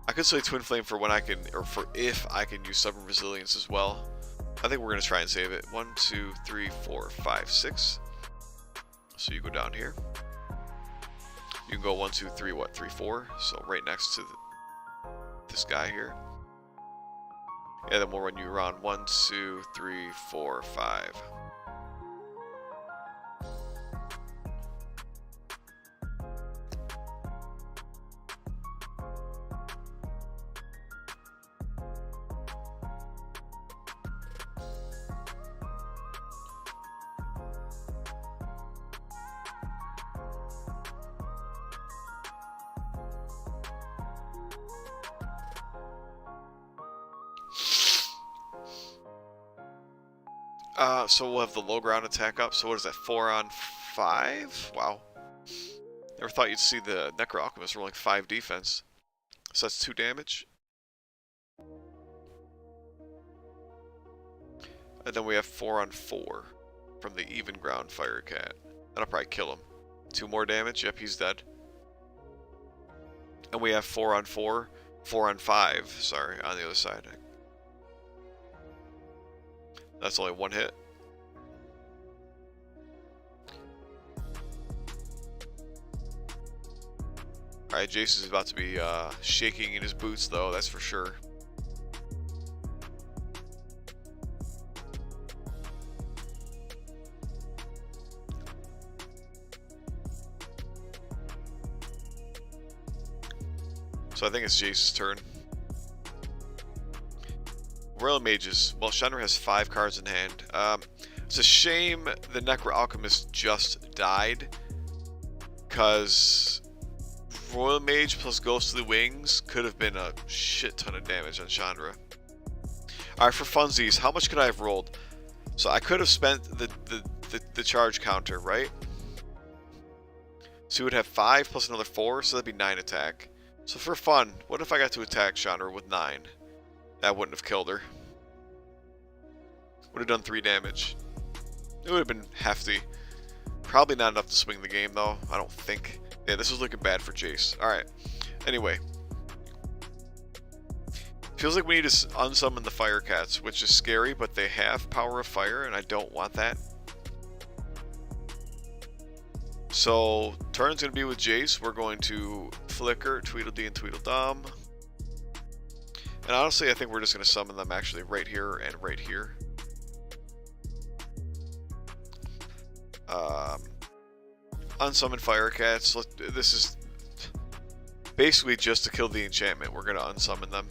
I could say Twin Flame for when I can, or for if I can use Stubborn Resilience as well. I think we're gonna try and save it. 1, 2, 3, 4, 5, 6. So you go down here. You can go 1, 2, 3, what? 3, 4. So right next to this guy here. Yeah, then we'll run you around 1, 2, 3, 4, 5. So we'll have the low ground attack up. So what is that, 4 on 5? Wow. Never thought you'd see the Necro Alchemist rolling 5 defense. So that's 2 damage. And then we have 4 on 4 from the Even Ground Fire Cat. That'll probably kill him. 2 more damage. Yep, he's dead. And we have 4 on 4. 4 on 5, sorry, on the other side. That's only 1 hit. Alright, Jace is about to be shaking in his boots though, that's for sure. So I think it's Jace's turn. Royal Mages. Well, Chandra has 5 cards in hand. It's a shame the Necro Alchemist just died, because Royal Mage plus Ghostly Wings could have been a shit ton of damage on Chandra. Alright, for funsies, how much could I have rolled? So I could have spent the charge counter, right? So you would have 5 plus another 4, so that'd be 9 attack. So for fun, what if I got to attack Chandra with 9? That wouldn't have killed her. Would have done 3 damage. It would have been hefty. Probably not enough to swing the game though, I don't think. Yeah, this was looking bad for Jace. Alright. Anyway. Feels like we need to unsummon the Fire Cats, which is scary, but they have power of fire, and I don't want that. So, turn's going to be with Jace. We're going to Flicker, Tweedledee, and Tweedledum. And honestly, I think we're just going to summon them actually right here and right here. Unsummon Fire Cats. This is basically just to kill the enchantment. We're going to unsummon them.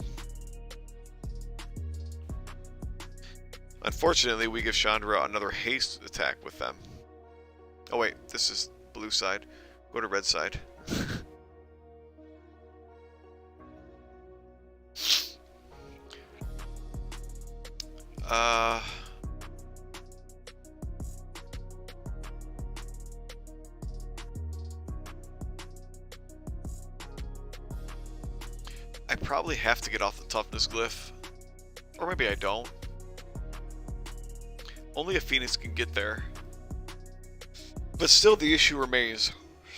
Unfortunately, we give Chandra another haste attack with them. Oh wait, this is blue side. Go to red side. probably have to get off the toughness glyph. Or maybe I don't. Only a Phoenix can get there. But still the issue remains.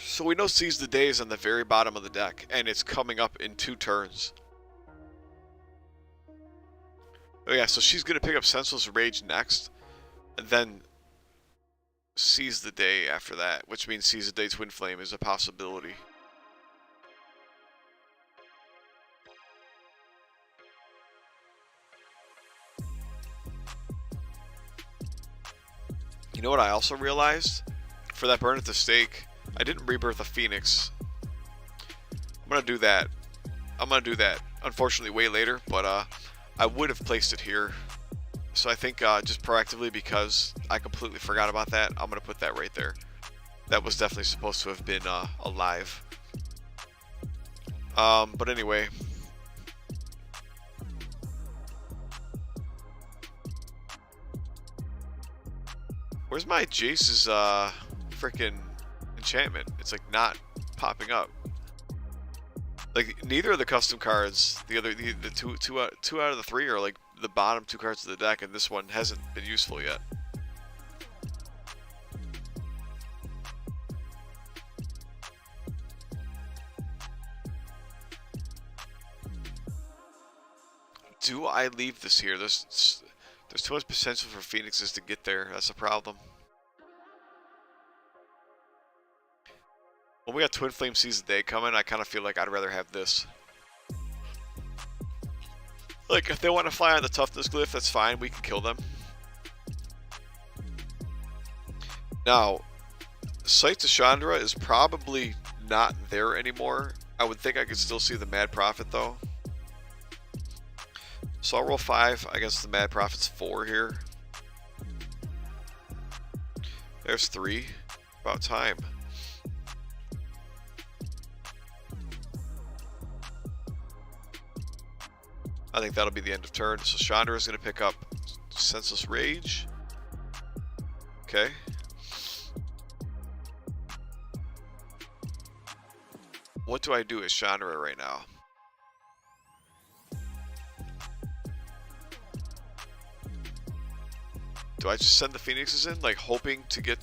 So we know Seize the Day is on the very bottom of the deck, and it's coming up in 2 turns. Oh yeah, so she's going to pick up Senseless Rage next, and then Seize the Day after that, which means Seize the Day Twin Flame is a possibility. You know what I also realized? For that Burn at the Stake, I didn't rebirth a Phoenix. I'm going to do that. I'm going to do that, unfortunately, way later, but I would have placed it here. So I think just proactively, because I completely forgot about that, I'm going to put that right there. That was definitely supposed to have been alive. But anyway. Where's my Jace's freaking enchantment? It's like not popping up. Like neither of the custom cards, the two out of the 3 are like the bottom 2 cards of the deck, and this one hasn't been useful yet. Do I leave this here? There's too much potential for Phoenixes to get there. That's a problem. When we got Twin Flame Seize the Day coming, I kind of feel like I'd rather have this. Like, if they want to fly on the Toughness Glyph, that's fine. We can kill them. Now, Sight to Chandra is probably not there anymore. I would think I could still see the Mad Prophet, though. So I'll roll 5. I guess the Mad Prophet's 4 here. There's 3. About time. I think that'll be the end of turn. So Chandra is going to pick up Senseless Rage. Okay. What do I do as Chandra right now? Do I just send the Phoenixes in, like hoping to get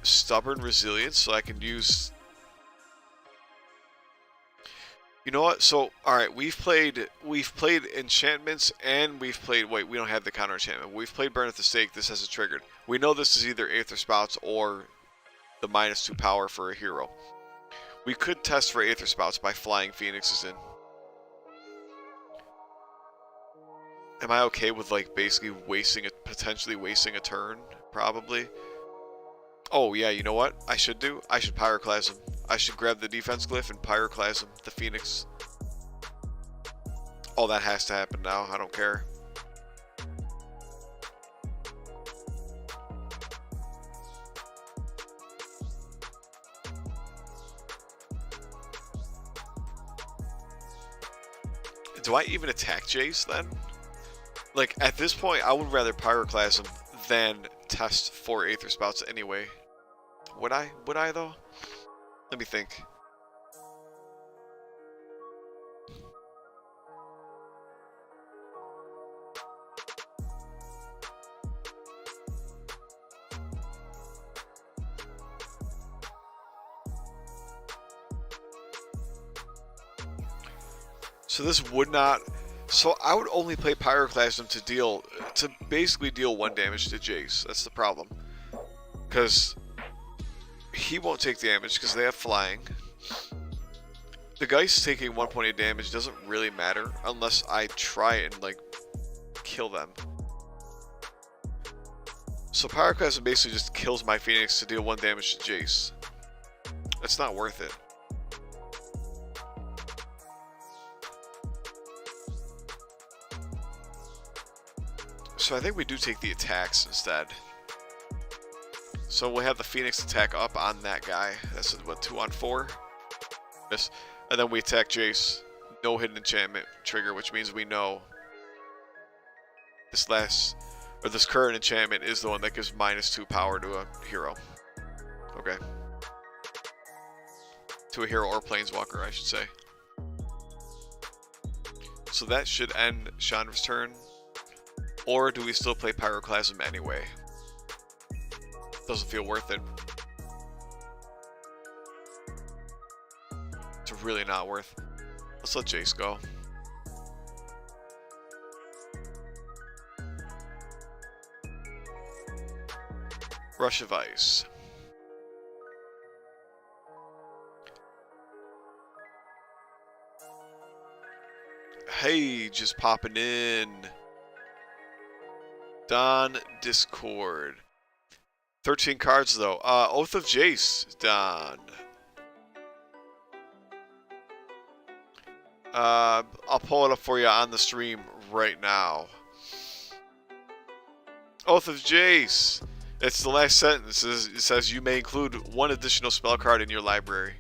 Stubborn Resilience so I can use... You know what? So, alright, we've played enchantments and we've played... Wait, we don't have the counter enchantment. We've played Burn at the Stake. This hasn't triggered. We know this is either Aether Spouts or the -2 power for a hero. We could test for Aether Spouts by flying Phoenixes in. Am I okay with, like, basically potentially wasting a turn? Probably. Oh, yeah, you know what I should do? I should Pyroclasm. I should grab the defense glyph and Pyroclasm the Phoenix. Oh, that has to happen now. I don't care. Do I even attack Jace then? Like, at this point, I would rather Pyroclasm than test for Aether Spouts anyway. Would I? Would I, though? Let me think. So this would not... So I would only play Pyroclasm to basically deal 1 damage to Jace. That's the problem. Because he won't take damage because they have flying. The Geist taking 1.8 damage doesn't really matter unless I try and, like, kill them. So Pyroclasm basically just kills my Phoenix to deal 1 damage to Jace. That's not worth it. So I think we do take the attacks instead. So we'll have the Phoenix attack up on that guy. That's what, 2 on 4? Yes. And then we attack Jace. No hidden enchantment trigger, which means we know this current enchantment is the one that gives -2 power to a hero. Okay. To a hero or planeswalker, I should say. So that should end Chandra's turn. Or do we still play Pyroclasm anyway? Doesn't feel worth it. It's really not worth. Let's let Jace go. Rush of Ice. Hey, just popping in. Don Discord. 13 cards though. Oath of Jace, Don. I'll pull it up for you on the stream right now. Oath of Jace. It's the last sentence. It says you may include one additional spell card in your library.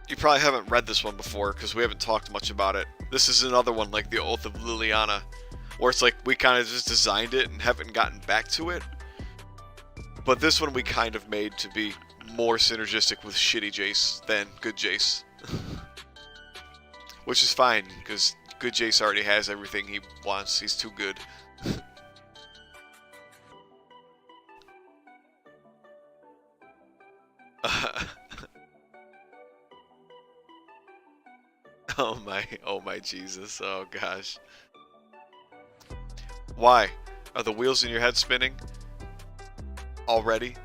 You probably haven't read this one before because we haven't talked much about it. This is another one like the Oath of Liliana, where it's like we kind of just designed it and haven't gotten back to it. But this one we kind of made to be more synergistic with shitty Jace than good Jace. Which is fine, because good Jace already has everything he wants. He's too good. Oh my Jesus, oh gosh. Why? Are the wheels in your head spinning? Already?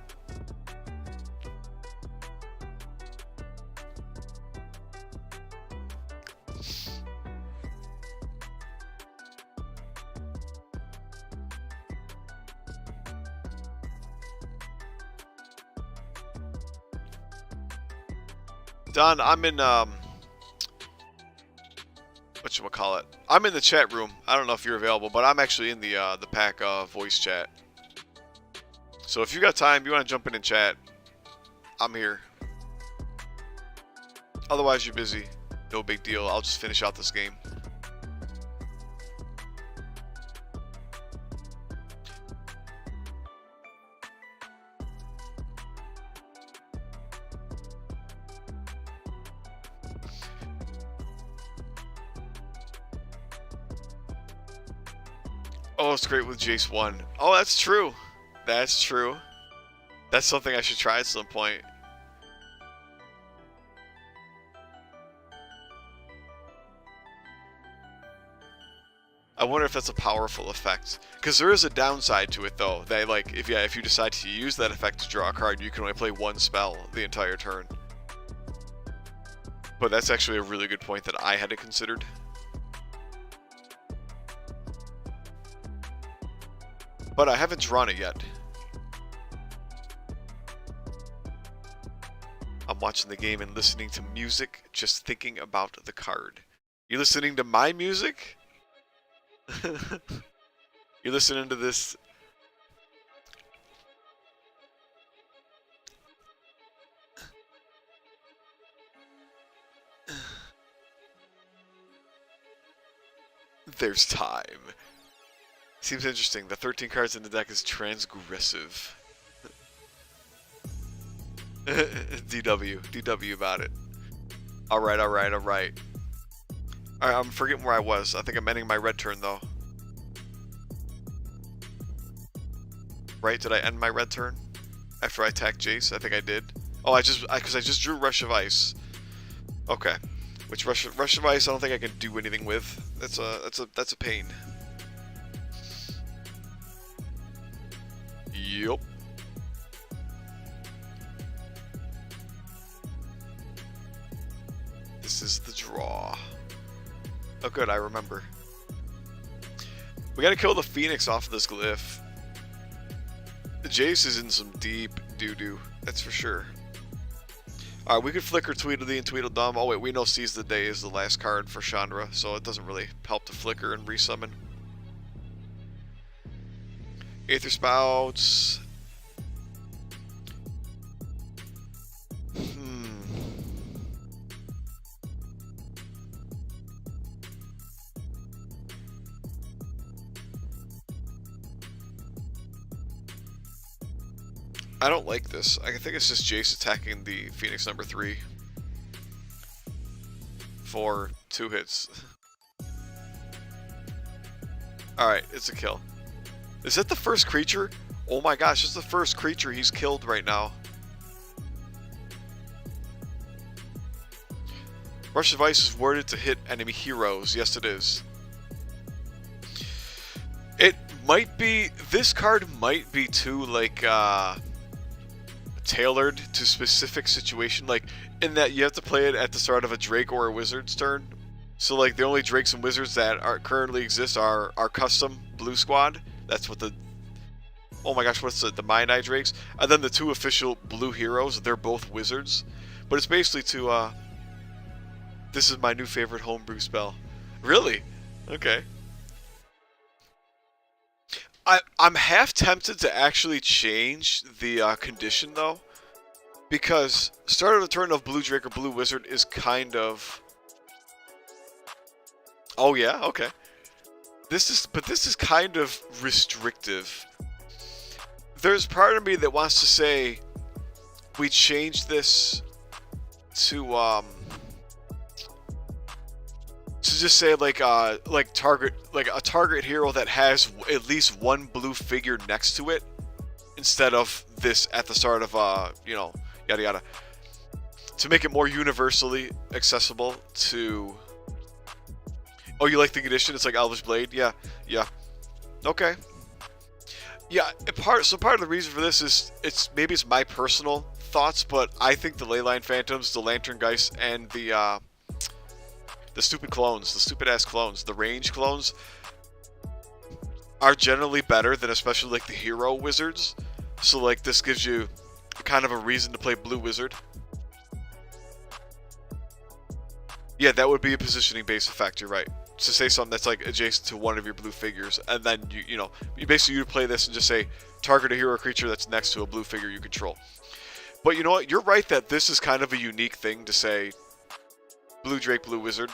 Don, I'm in, whatchamacallit? I'm in the chat room. I don't know if you're available, but I'm actually in the PAC voice chat. So if you got time, you want to jump in and chat, I'm here. Otherwise, you're busy. No big deal. I'll just finish out this game. Oh, it's great with Jace 1. Oh, that's true. That's true. That's something I should try at some point. I wonder if that's a powerful effect. Because there is a downside to it, though. That, like, if you decide to use that effect to draw a card, you can only play one spell the entire turn. But that's actually a really good point that I hadn't considered. But I haven't drawn it yet. I'm watching the game and listening to music, just thinking about the card. You listening to my music? You're listening to this? There's time. Seems interesting. The 13 cards in the deck is transgressive. DW about it. Alright. Alright, I'm forgetting where I was. I think I'm ending my red turn, though. Right? Did I end my red turn? After I attacked Jace? I think I did. Oh, because I just drew Rush of Ice. Okay. Which Rush of Ice I don't think I can do anything with. That's a pain. Yup. This is the draw. Oh good, I remember. We gotta kill the Phoenix off of this glyph. The Jace is in some deep doo-doo, that's for sure. Alright, we could flicker Tweedledee and Tweedledum. Oh wait, we know Seize the Day is the last card for Chandra, so it doesn't really help to flicker and resummon. Aether Spouts. I don't like this. I think it's just Jace attacking the Phoenix number 3 for 2 hits. Alright, it's a kill. Is that the first creature? Oh my gosh, it's the first creature he's killed right now. Rush of Ice is worded to hit enemy heroes. Yes, it is. It might be... This card might be too, like, tailored to specific situation. Like, in that you have to play it at the start of a Drake or a Wizard's turn. So, like, the only Drakes and Wizards that currently exist are our custom Blue Squad. That's what the... Oh my gosh, what's the Mind-Eye Drakes? And then the 2 official Blue Heroes, they're both Wizards. But it's basically to, this is my new favorite homebrew spell. Really? Okay. I'm half tempted to actually change the condition, though. Because start of the turn of Blue Drake or Blue Wizard is kind of... Oh yeah? Okay. This is kind of restrictive. There's part of me that wants to say we change this to just say like a target hero that has at least 1 blue figure next to it, instead of this at the start of you know, yada yada, to make it more universally accessible to... Oh, you like the condition? It's like Elvish Blade? Yeah, yeah. Okay. Yeah, part of the reason for this is maybe it's my personal thoughts, but I think the Leyline Phantoms, the Lantern Geist, and the stupid clones, the stupid ass clones, the range clones, are generally better than especially like the hero wizards. So like this gives you kind of a reason to play Blue Wizard. Yeah, that would be a positioning based effect, you're right. To say something that's like adjacent to one of your blue figures, and then you basically you play this and just say target a hero or creature that's next to a blue figure you control. But you know what? You're right that this is kind of a unique thing to say Blue Drake, Blue Wizard.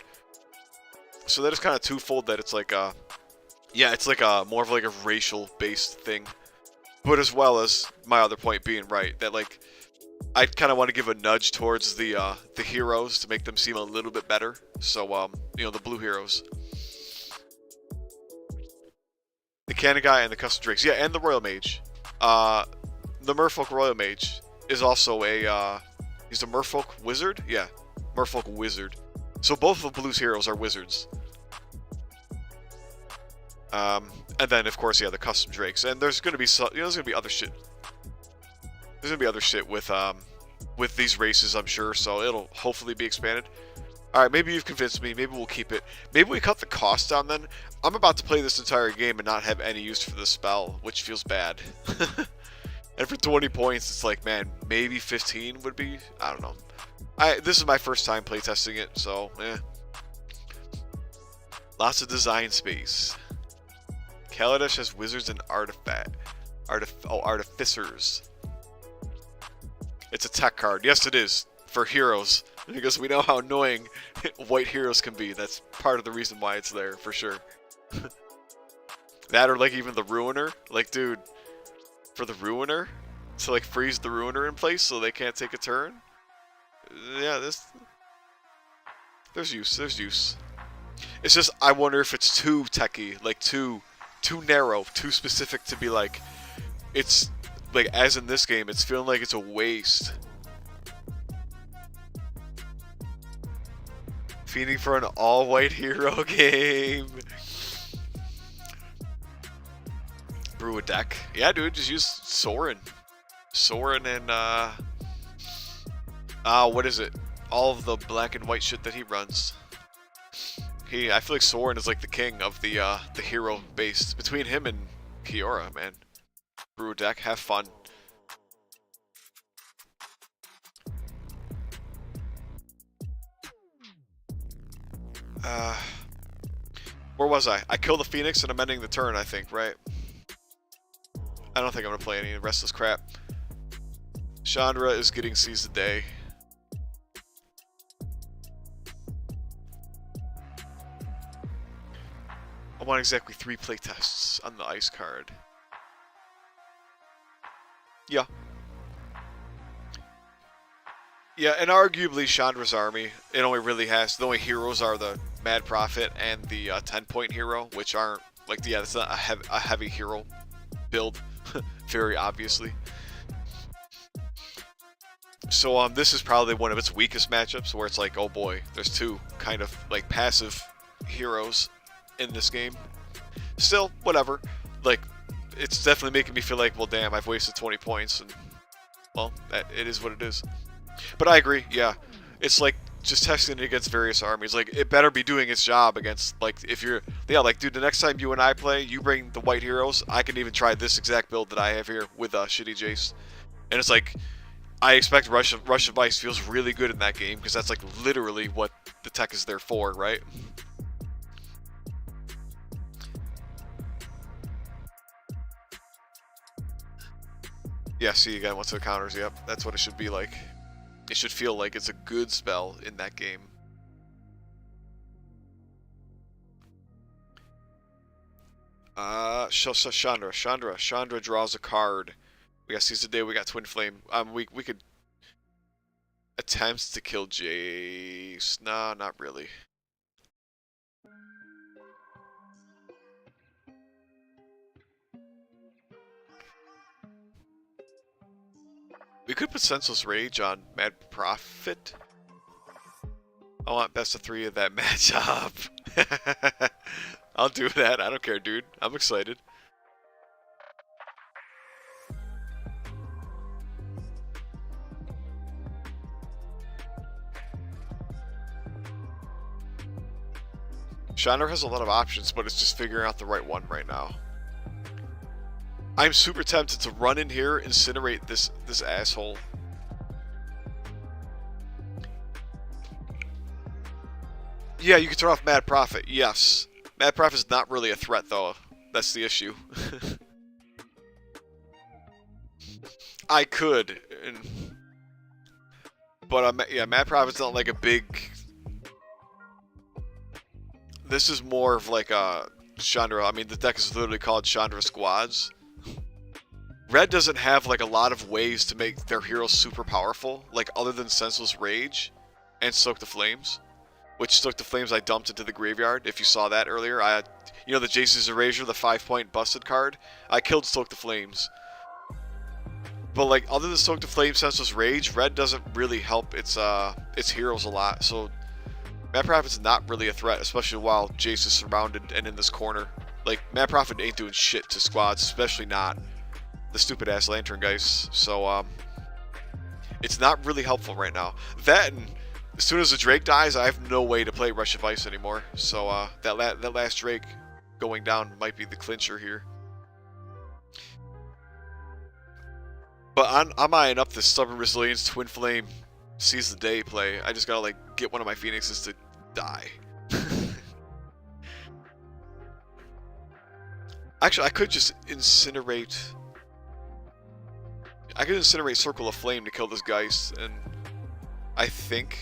So that is kind of twofold, that it's like yeah, it's like a more of like a racial based thing. But as well as my other point being right, that like I kind of want to give a nudge towards the heroes to make them seem a little bit better. So you know, the blue heroes, the Cannon Guy and the Custom Drakes, yeah, and the Royal Mage. The Merfolk Royal Mage is also a he's a Merfolk Wizard, yeah, Merfolk Wizard. So both of Blue's heroes are wizards. And then of course, yeah, the Custom Drakes, and there's gonna be there's gonna be other shit. There's gonna be other shit with these races, I'm sure. So it'll hopefully be expanded. All right, maybe you've convinced me. Maybe we'll keep it. Maybe we cut the cost down then. I'm about to play this entire game and not have any use for the spell, which feels bad. And for 20 points, it's like, man, maybe 15 would be. I don't know. This is my first time playtesting it, so lots of design space. Kaladesh has wizards and artificers. It's a tech card. Yes, it is. For heroes. Because we know how annoying white heroes can be. That's part of the reason why it's there, for sure. That or like even the Ruiner. Like, dude, for the Ruiner? To like freeze the Ruiner in place so they can't take a turn? Yeah, there's use. It's just, I wonder if it's too techy, like too narrow, too specific to be like, it's like, as in this game, it's feeling like it's a waste. Fiending for an all-white hero game. Brew a deck. Yeah, dude, just use Sorin. Sorin and, what is it? All of the black and white shit that he runs. I feel like Sorin is like the king of the hero base. Between him and Kiora, man. Brew a deck, have fun. Where was I? I killed the Phoenix and I'm ending the turn, I think, right? I don't think I'm gonna play any restless crap. Chandra is getting seized today. I want exactly 3 playtests on the ice card. Yeah. Yeah, and arguably Chandra's army, it only really has, the only heroes are the Mad Prophet and the 10-point hero, which aren't, like, yeah, it's not a heavy hero build, very obviously. So this is probably one of its weakest matchups, where it's like, oh boy, there's two kind of, like, passive heroes in this game. Still, whatever, like, it's definitely making me feel like, well, damn, I've wasted 20 points, and, well, it is what it is. But I agree, yeah. It's like just testing it against various armies. Like, it better be doing its job against, like, if you're, yeah, like, dude, the next time you and I play, you bring the white heroes, I can even try this exact build that I have here with shitty Jace. And it's like, I expect Rush of Ice feels really good in that game, because that's, like, literally what the tech is there for, right? Yeah, see again, what's the counters? Yep, that's what it should be like. It should feel like it's a good spell in that game. Chandra draws a card. We got Seize the Day, we got Twin Flame. We could attempt to kill Jace. Nah, not really. We could put Senseless Rage on Mad Prophet. I want best of 3 of that matchup. I'll do that. I don't care, dude. I'm excited. Chandra has a lot of options, but it's just figuring out the right one right now. I'm super tempted to run in here, incinerate this asshole. Yeah, you can turn off Mad Prophet, yes. Mad Prophet is not really a threat, though. That's the issue. I could. But, yeah, Mad Prophet's not like a big... This is more of like a Chandra. I mean, the deck is literally called Chandra Squads. Red doesn't have like a lot of ways to make their heroes super powerful, like other than Senseless Rage and Stoke the Flames. Which Stoke the Flames I dumped into the graveyard, if you saw that earlier. I had, you know, the Jace's Erasure, the 5-point busted card? I killed Stoke the Flames. But like, other than Stoke the Flames, Senseless Rage, Red doesn't really help its heroes a lot, so Mad Prophet's not really a threat, especially while Jace is surrounded and in this corner. Like, Mad Prophet ain't doing shit to squads, especially not the stupid-ass Lantern Guys. So, it's not really helpful right now. That, and as soon as the Drake dies, I have no way to play Rush of Ice anymore. So, that last Drake going down might be the clincher here. But I'm eyeing up this Stubborn Resilience Twin Flame Seize the Day play. I just gotta, like, get one of my Phoenixes to die. Actually, I could just incinerate... I could incinerate Circle of Flame to kill this Geist, and I think...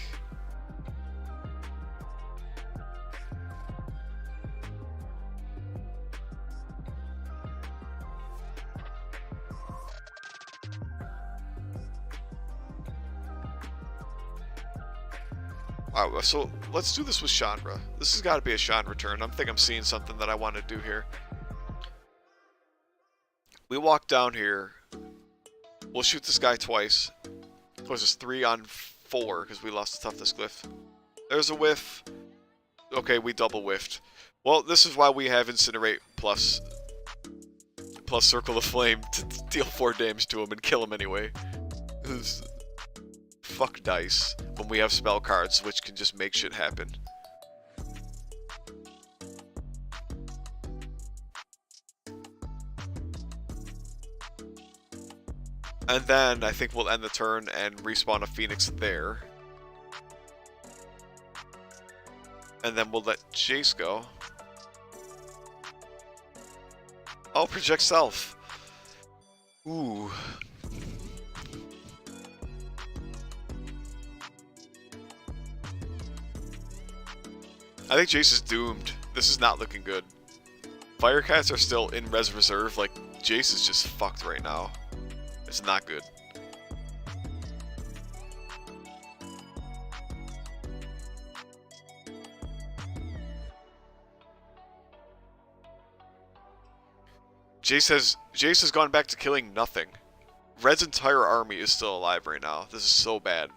Alright, so let's do this with Chandra. This has got to be a Chandra turn. I think I'm seeing something that I want to do here. We walk down here. We'll shoot this guy twice. Of course, it's 3 on 4 because we lost the Toughness Glyph. There's a whiff. Okay, we double whiffed. Well, this is why we have Incinerate plus Circle of Flame to deal 4 damage to him and kill him anyway. Fuck dice when we have spell cards which can just make shit happen. And then I think we'll end the turn and respawn a Phoenix there. And then we'll let Jace go. Oh, project self. Ooh. I think Jace is doomed. This is not looking good. Firecats are still in res reserve. Like, Jace is just fucked right now. It's not good. Jace has gone back to killing nothing. Red's entire army is still alive right now. This is so bad.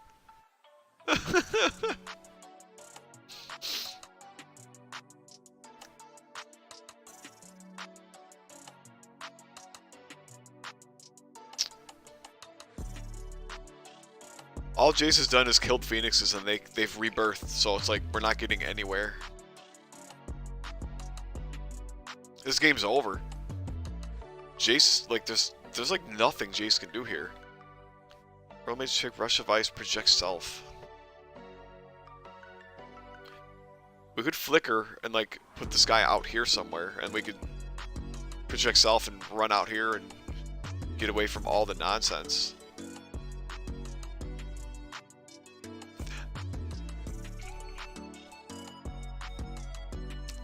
All Jace has done is killed phoenixes and they've rebirthed, so it's like we're not getting anywhere. This game's over. Jace, like there's like nothing Jace can do here. Roll Mage check, Rush of Ice, project self. We could flicker and like put this guy out here somewhere, and we could project self and run out here and get away from all the nonsense.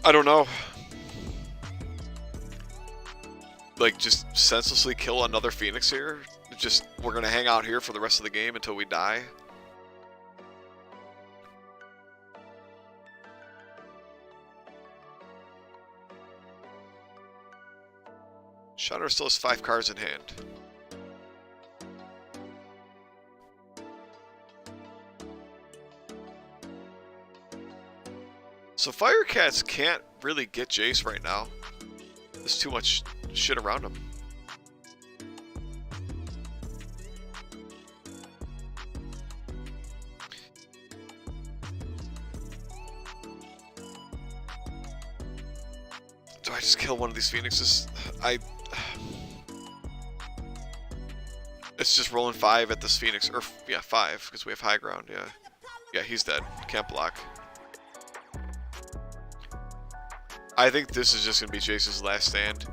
I don't know. Like, just senselessly kill another Phoenix here? Just, we're gonna hang out here for the rest of the game until we die? Shadow still has 5 cards in hand. So Firecats can't really get Jace right now. There's too much shit around him. Do I just kill one of these Phoenixes? It's just rolling 5 at this Phoenix. Or, yeah, 5, because we have high ground, yeah. Yeah, he's dead. Can't block. I think this is just going to be Jace's last stand.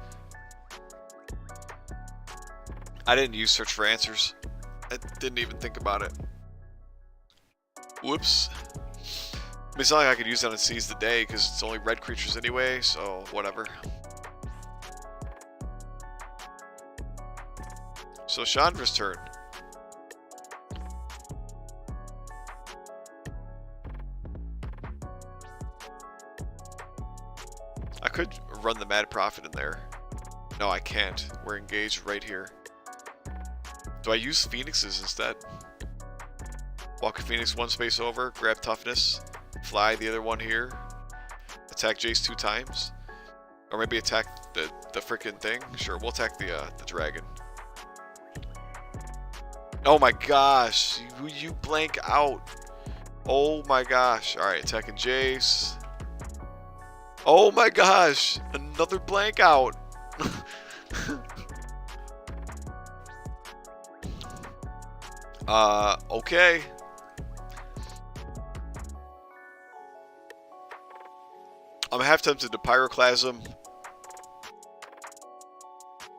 I didn't use Search for Answers. I didn't even think about it. Whoops. I mean, it's not like I could use that on Seize the Day, because it's only red creatures anyway, so whatever. So Chandra's turn. I could run the Mad Prophet in there. No, I can't. We're engaged right here. Do I use Phoenixes instead? Walk a Phoenix 1 space over, grab Toughness, fly the other one here, attack Jace 2 times, or maybe attack the frickin' thing. Sure, we'll attack the dragon. Oh my gosh, you blank out. Oh my gosh. All right, attacking Jace. Oh my gosh, another blank out. Okay. I'm half tempted to Pyroclasm.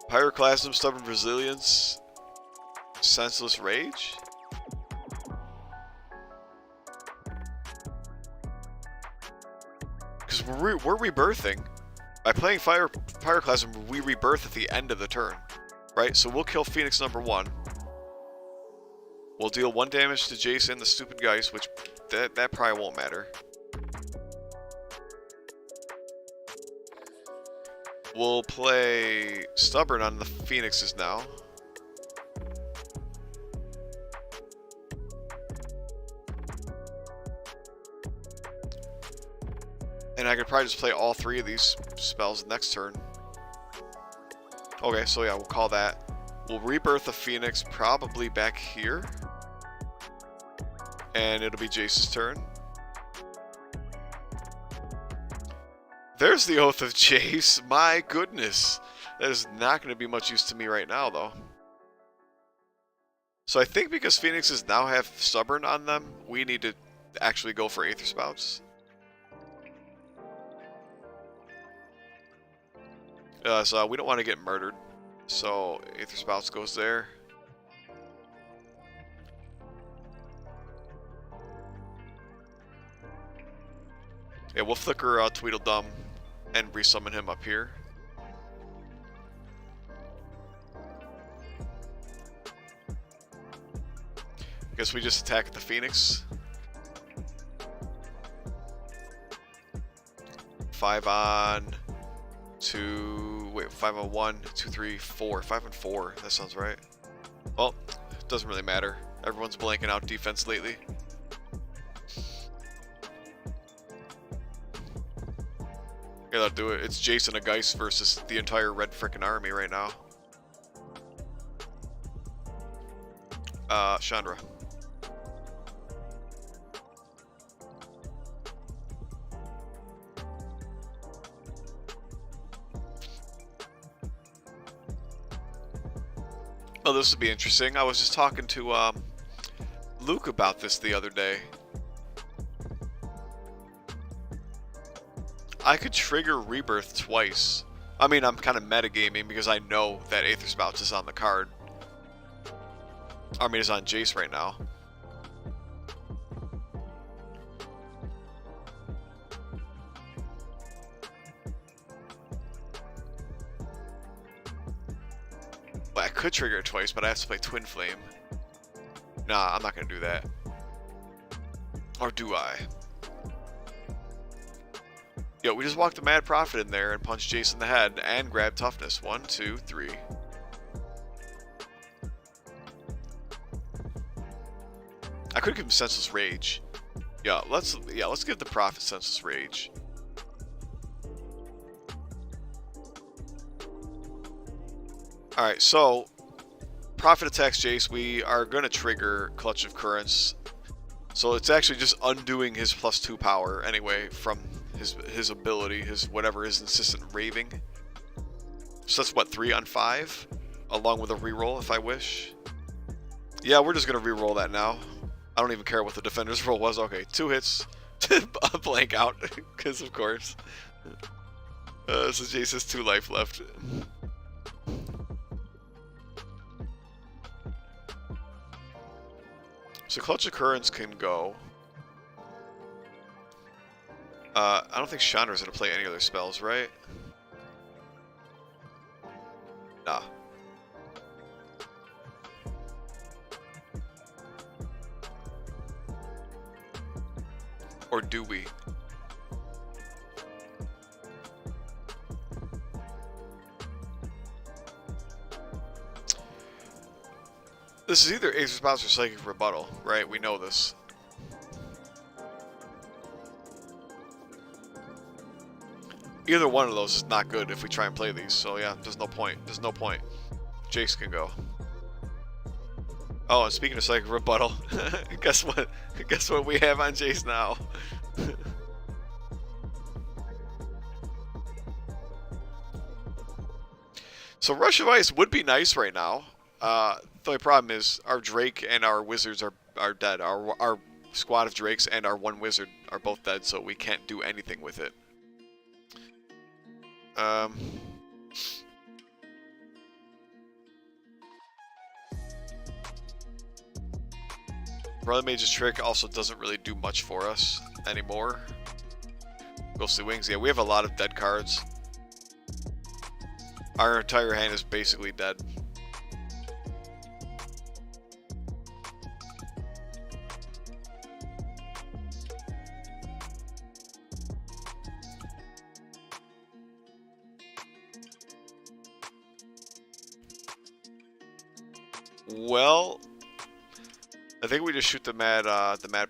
Pyroclasm, Stubborn Resilience, Senseless Rage. Because we're rebirthing. By playing Pyroclasm, we rebirth at the end of the turn. Right? So we'll kill Phoenix number 1. We'll deal 1 damage to Jason, the stupid Geist, which that probably won't matter. We'll play Stubborn on the Phoenixes now. And I could probably just play all 3 of these spells next turn. Okay, so yeah, we'll call that. We'll rebirth the Phoenix probably back here. And it'll be Jace's turn. There's the Oath of Jace. My goodness. That is not going to be much use to me right now, though. So I think because Phoenixes now have Stubborn on them, we need to actually go for Aether Spouts. So we don't want to get murdered. So Aether Spouts goes there. Yeah, we'll flicker Tweedledum and resummon him up here. I guess we just attack the Phoenix. 5 on. Wait, 5 on 1, 2, 3, 4. 5 and 4. That sounds right. Well, it doesn't really matter. Everyone's blanking out defense lately. Yeah, that'll do it. It's Jason a Geist versus the entire red frickin' army right now. Chandra. Oh, this would be interesting. I was just talking to Luke about this the other day. I could trigger Rebirth twice. I mean, I'm kind of metagaming because I know that Aether Spouts is on the card. I mean, it's on Jace right now. But I could trigger it twice, but I have to play Twin Flame. Nah, I'm not going to do that. Or do I? Yo, we just walked the Mad Prophet in there and punched Jace in the head and grabbed Toughness. 1, 2, 3. I could give him Senseless Rage. Yeah, let's give the Prophet Senseless Rage. Alright, so Prophet attacks Jace. We are going to trigger Clutch of Currents. So it's actually just undoing his +2 power anyway from his ability, his whatever, his insistent raving. So that's what, 3 on 5? Along with a reroll if I wish. Yeah, we're just going to reroll that now. I don't even care what the defender's roll was. Okay, 2 hits, a blank out, because of course. So Jace has 2 life left. So Clutch of Currents can go. I don't think Chandra's going to play any other spells, right? Nah. Or do we? This is either Aether Spouts or Psychic Rebuttal, right? We know this. Either one of those is not good if we try and play these, so yeah, there's no point. There's no point. Jace can go. Oh, and speaking of Psychic Rebuttal, guess what? Guess what we have on Jace now? So Rush of Ice would be nice right now. The only problem is our Drake and our Wizards are dead. Our squad of Drakes and our 1 Wizard are both dead, so we can't do anything with it. Brother Mage's Trick also doesn't really do much for us anymore. Ghostly Wings, yeah, we have a lot of dead cards. Our entire hand is basically dead. Well, I think we just shoot the Mad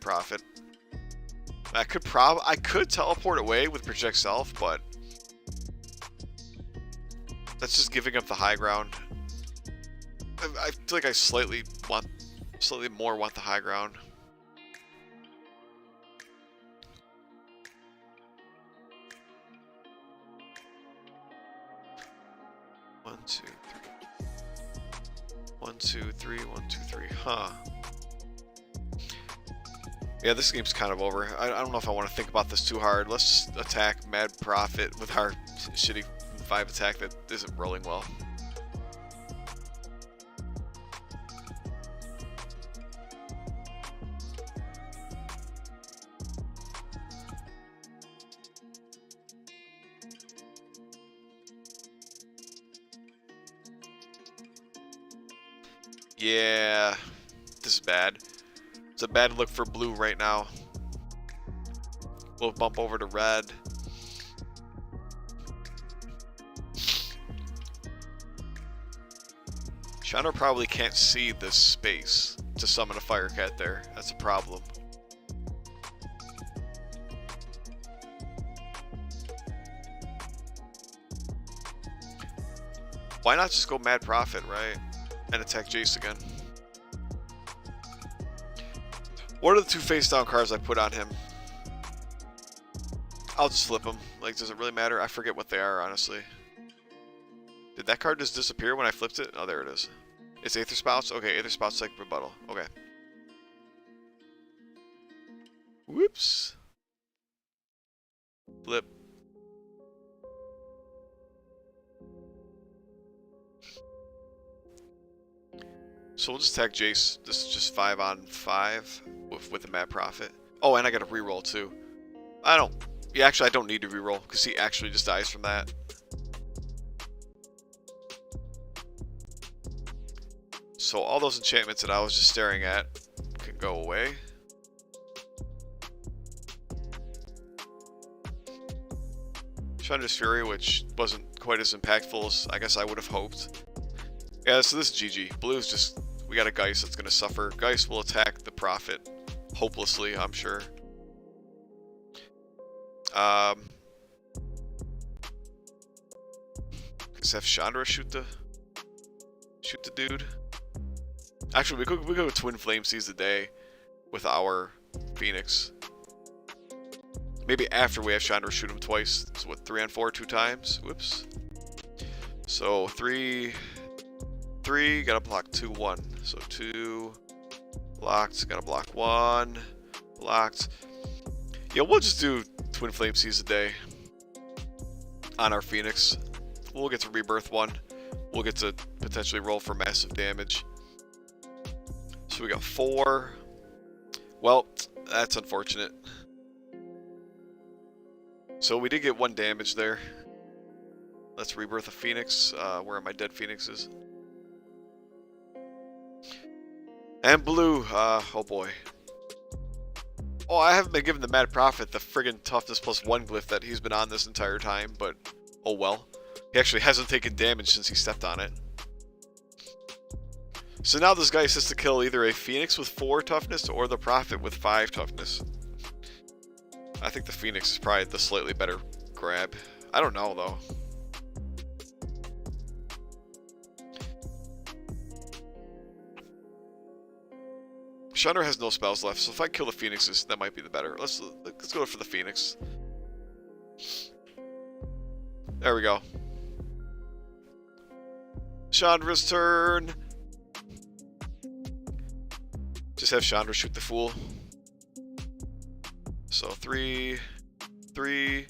Prophet. I could teleport away with Project Self, but that's just giving up the high ground. I feel like I slightly more want the high ground. One, two, three. 1, 2, 3, 1, 2, 3. Huh. Yeah, this game's kind of over. I don't know if I want to think about this too hard. Let's just attack Mad Prophet with our shitty 5 attack that isn't rolling well. Yeah, this is bad. It's a bad look for blue right now. We'll bump over to red. Chandra probably can't see this space to summon a Fire Cat there. That's a problem. Why not just go Mad Prophet, right? And attack Jace again. What are the 2 face down cards I put on him? I'll just flip them. Like, does it really matter? I forget what they are, honestly. Did that card just disappear when I flipped it? Oh, there it is. It's Aether Spouts? Okay, Aether Spouts like rebuttal. Okay. Whoops. Flip. So we'll just tag Jace. This is just 5 on 5 with the Mad Prophet. Oh, and I got a reroll too. Yeah, actually, I don't need to reroll because he actually just dies from that. So all those enchantments that I was just staring at can go away. Chandra's Fury, which wasn't quite as impactful as I guess I would have hoped. Yeah, so this is GG. Blue's just, we got a Geist that's going to suffer. Geist will attack the Prophet hopelessly, I'm sure. Let's have Chandra shoot the dude. Actually, we could go Twin Flame Seize the Day with our Phoenix. Maybe after we have Chandra shoot him twice. So what, 3 on 4, 2 times? Whoops. So 3, gotta block 2, 1. So 2, blocked, gotta block 1, blocked. Yeah, we'll just do Twin Flame Seize the Day on our Phoenix. We'll get to Rebirth 1. We'll get to potentially roll for massive damage. So we got 4. Well, that's unfortunate. So we did get 1 damage there. Let's Rebirth a Phoenix. Where are my dead Phoenixes? And blue. Oh boy. Oh, I haven't been given the Mad Prophet the friggin' toughness +1 glyph that he's been on this entire time, but oh well. He actually hasn't taken damage since he stepped on it. So now this guy has to kill either a Phoenix with 4 toughness or the Prophet with 5 toughness. I think the Phoenix is probably the slightly better grab. I don't know though. Chandra has no spells left, so if I kill the Phoenixes, that might be the better. Let's go for the Phoenix. There we go. Chandra's turn. Just have Chandra shoot the Fool. So 3. We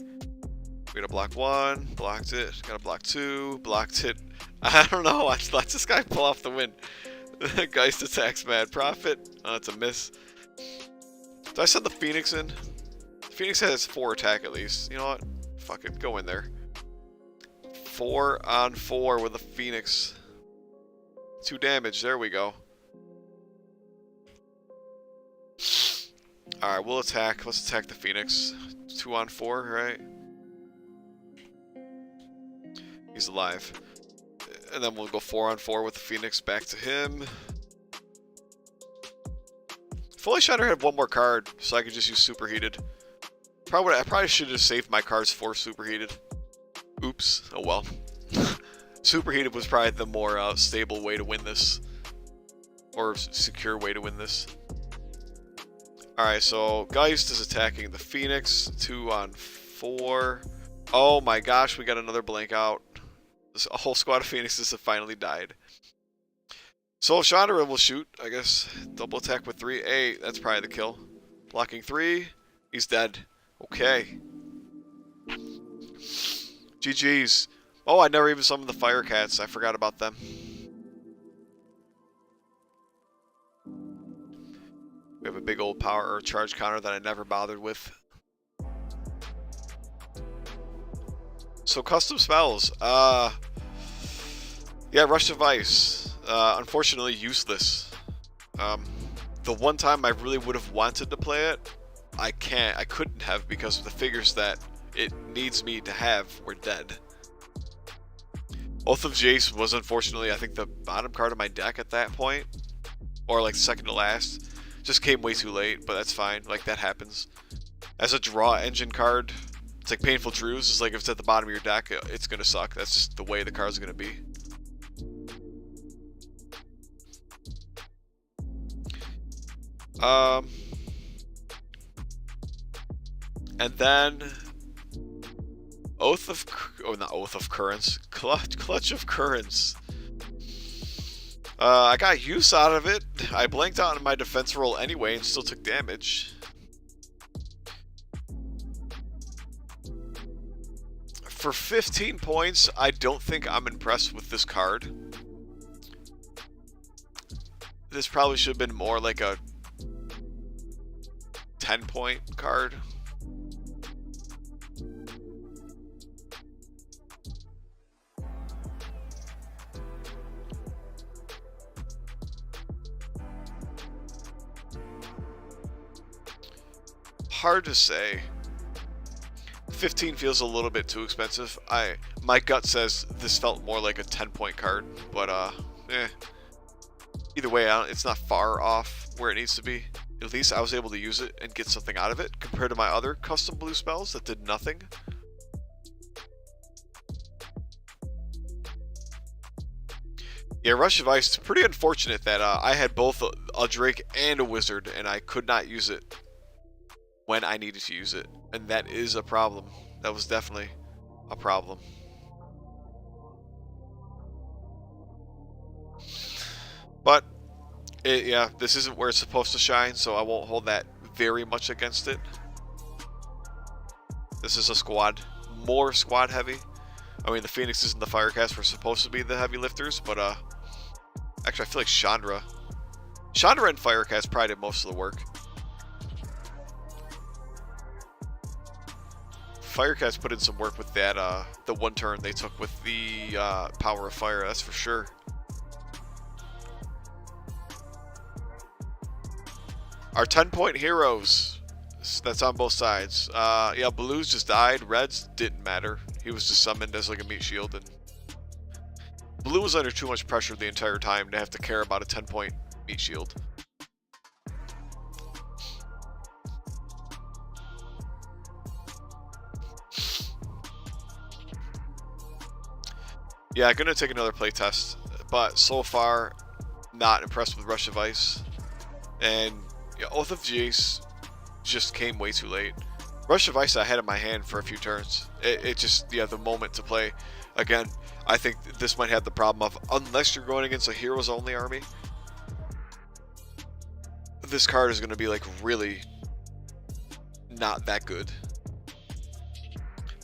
gotta block 1, blocked it. Gotta block 2, blocked it. I don't know. Let this guy pull off the win. Geist attacks Mad Prophet. Oh, that's a miss. Did I send the Phoenix in? The Phoenix has 4 attack at least. You know what? Fuck it. Go in there. 4 on 4 with a Phoenix. 2 damage. There we go. Alright, we'll attack. Let's attack the Phoenix. 2 on 4, right? He's alive. And then we'll go 4 on 4 with the Phoenix back to him. If only Chandra had 1 more card, so I could just use Superheated. I probably should have saved my cards for Superheated. Oops. Oh well. Superheated was probably the more stable way to win this. Or secure way to win this. Alright, so Geist is attacking the Phoenix. 2 on 4. Oh my gosh, we got another blank out. A whole squad of Phoenixes have finally died. So Chandra will shoot, I guess. Double attack with 3. Hey, that's probably the kill. Blocking 3. He's dead. Okay. GG's. Oh, I never even summoned the Fire Cats. I forgot about them. We have a big old power or charge counter that I never bothered with. So custom spells. Yeah, Rush of Ice. Unfortunately useless. The one time I really would have wanted to play it, I couldn't have because the figures that it needs me to have were dead. Oath of Jace was unfortunately, I think, the bottom card of my deck at that point. Or like second to last. Just came way too late, but that's fine. Like, that happens. As a draw engine card, it's like Painful Truths. It's like if it's at the bottom of your deck, it's going to suck. That's just the way the card's going to be. And then not Oath of Currents, Clutch of Currents. I got use out of it. I blanked out on my defense roll anyway and still took damage. For 15 points, I don't think I'm impressed with this card. This probably should have been more like a 10-point card. Hard to say. 15 feels a little bit too expensive. My gut says this felt more like a 10-point card, but either way, it's not far off where it needs to be. At least I was able to use it and get something out of it compared to my other custom blue spells that did nothing. Yeah, Rush of Ice, it's pretty unfortunate that I had both a Drake and a Wizard and I could not use it when I needed to use it, and that is a problem. That was definitely a problem. But yeah, this isn't where it's supposed to shine, so I won't hold that very much against it. This is a squad, more squad heavy. I mean, the Phoenixes and the Firecast were supposed to be the heavy lifters, but actually I feel like Chandra and Firecast probably did most of the work. Firecast put in some work with that, the one turn they took with the Power of Fire, that's for sure. Our 10-point heroes, that's on both sides. Yeah, Blues just died, Reds didn't matter. He was just summoned as like a meat shield, and Blue was under too much pressure the entire time to have to care about a 10-point meat shield. Yeah, I'm gonna take another playtest, but so far, not impressed with Rush of Ice. And yeah, Oath of Jace just came way too late. Rush of Ice I had in my hand for a few turns. It just, yeah, the moment to play. Again, I think this might have the problem of, unless you're going against a heroes only army, this card is gonna be like really not that good.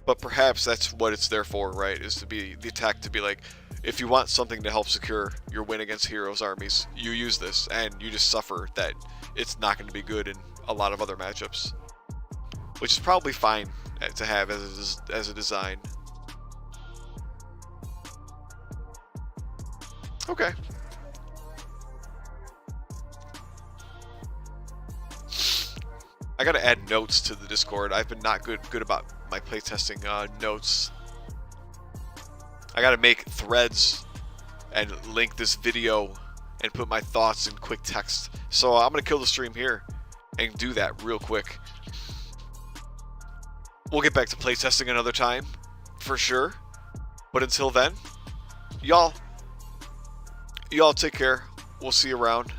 But perhaps that's what it's there for, right? Is to be the attack, to be like, if you want something to help secure your win against heroes armies, you use this, and you just suffer that it's not going to be good in a lot of other matchups, which is probably fine to have as a design. Okay. I gotta add notes to the Discord. I've been not good about my playtesting notes. I gotta make threads and link this video and put my thoughts in quick text. So I'm gonna kill the stream here and do that real quick. We'll get back to playtesting another time, for sure. But until then, y'all take care. We'll see you around.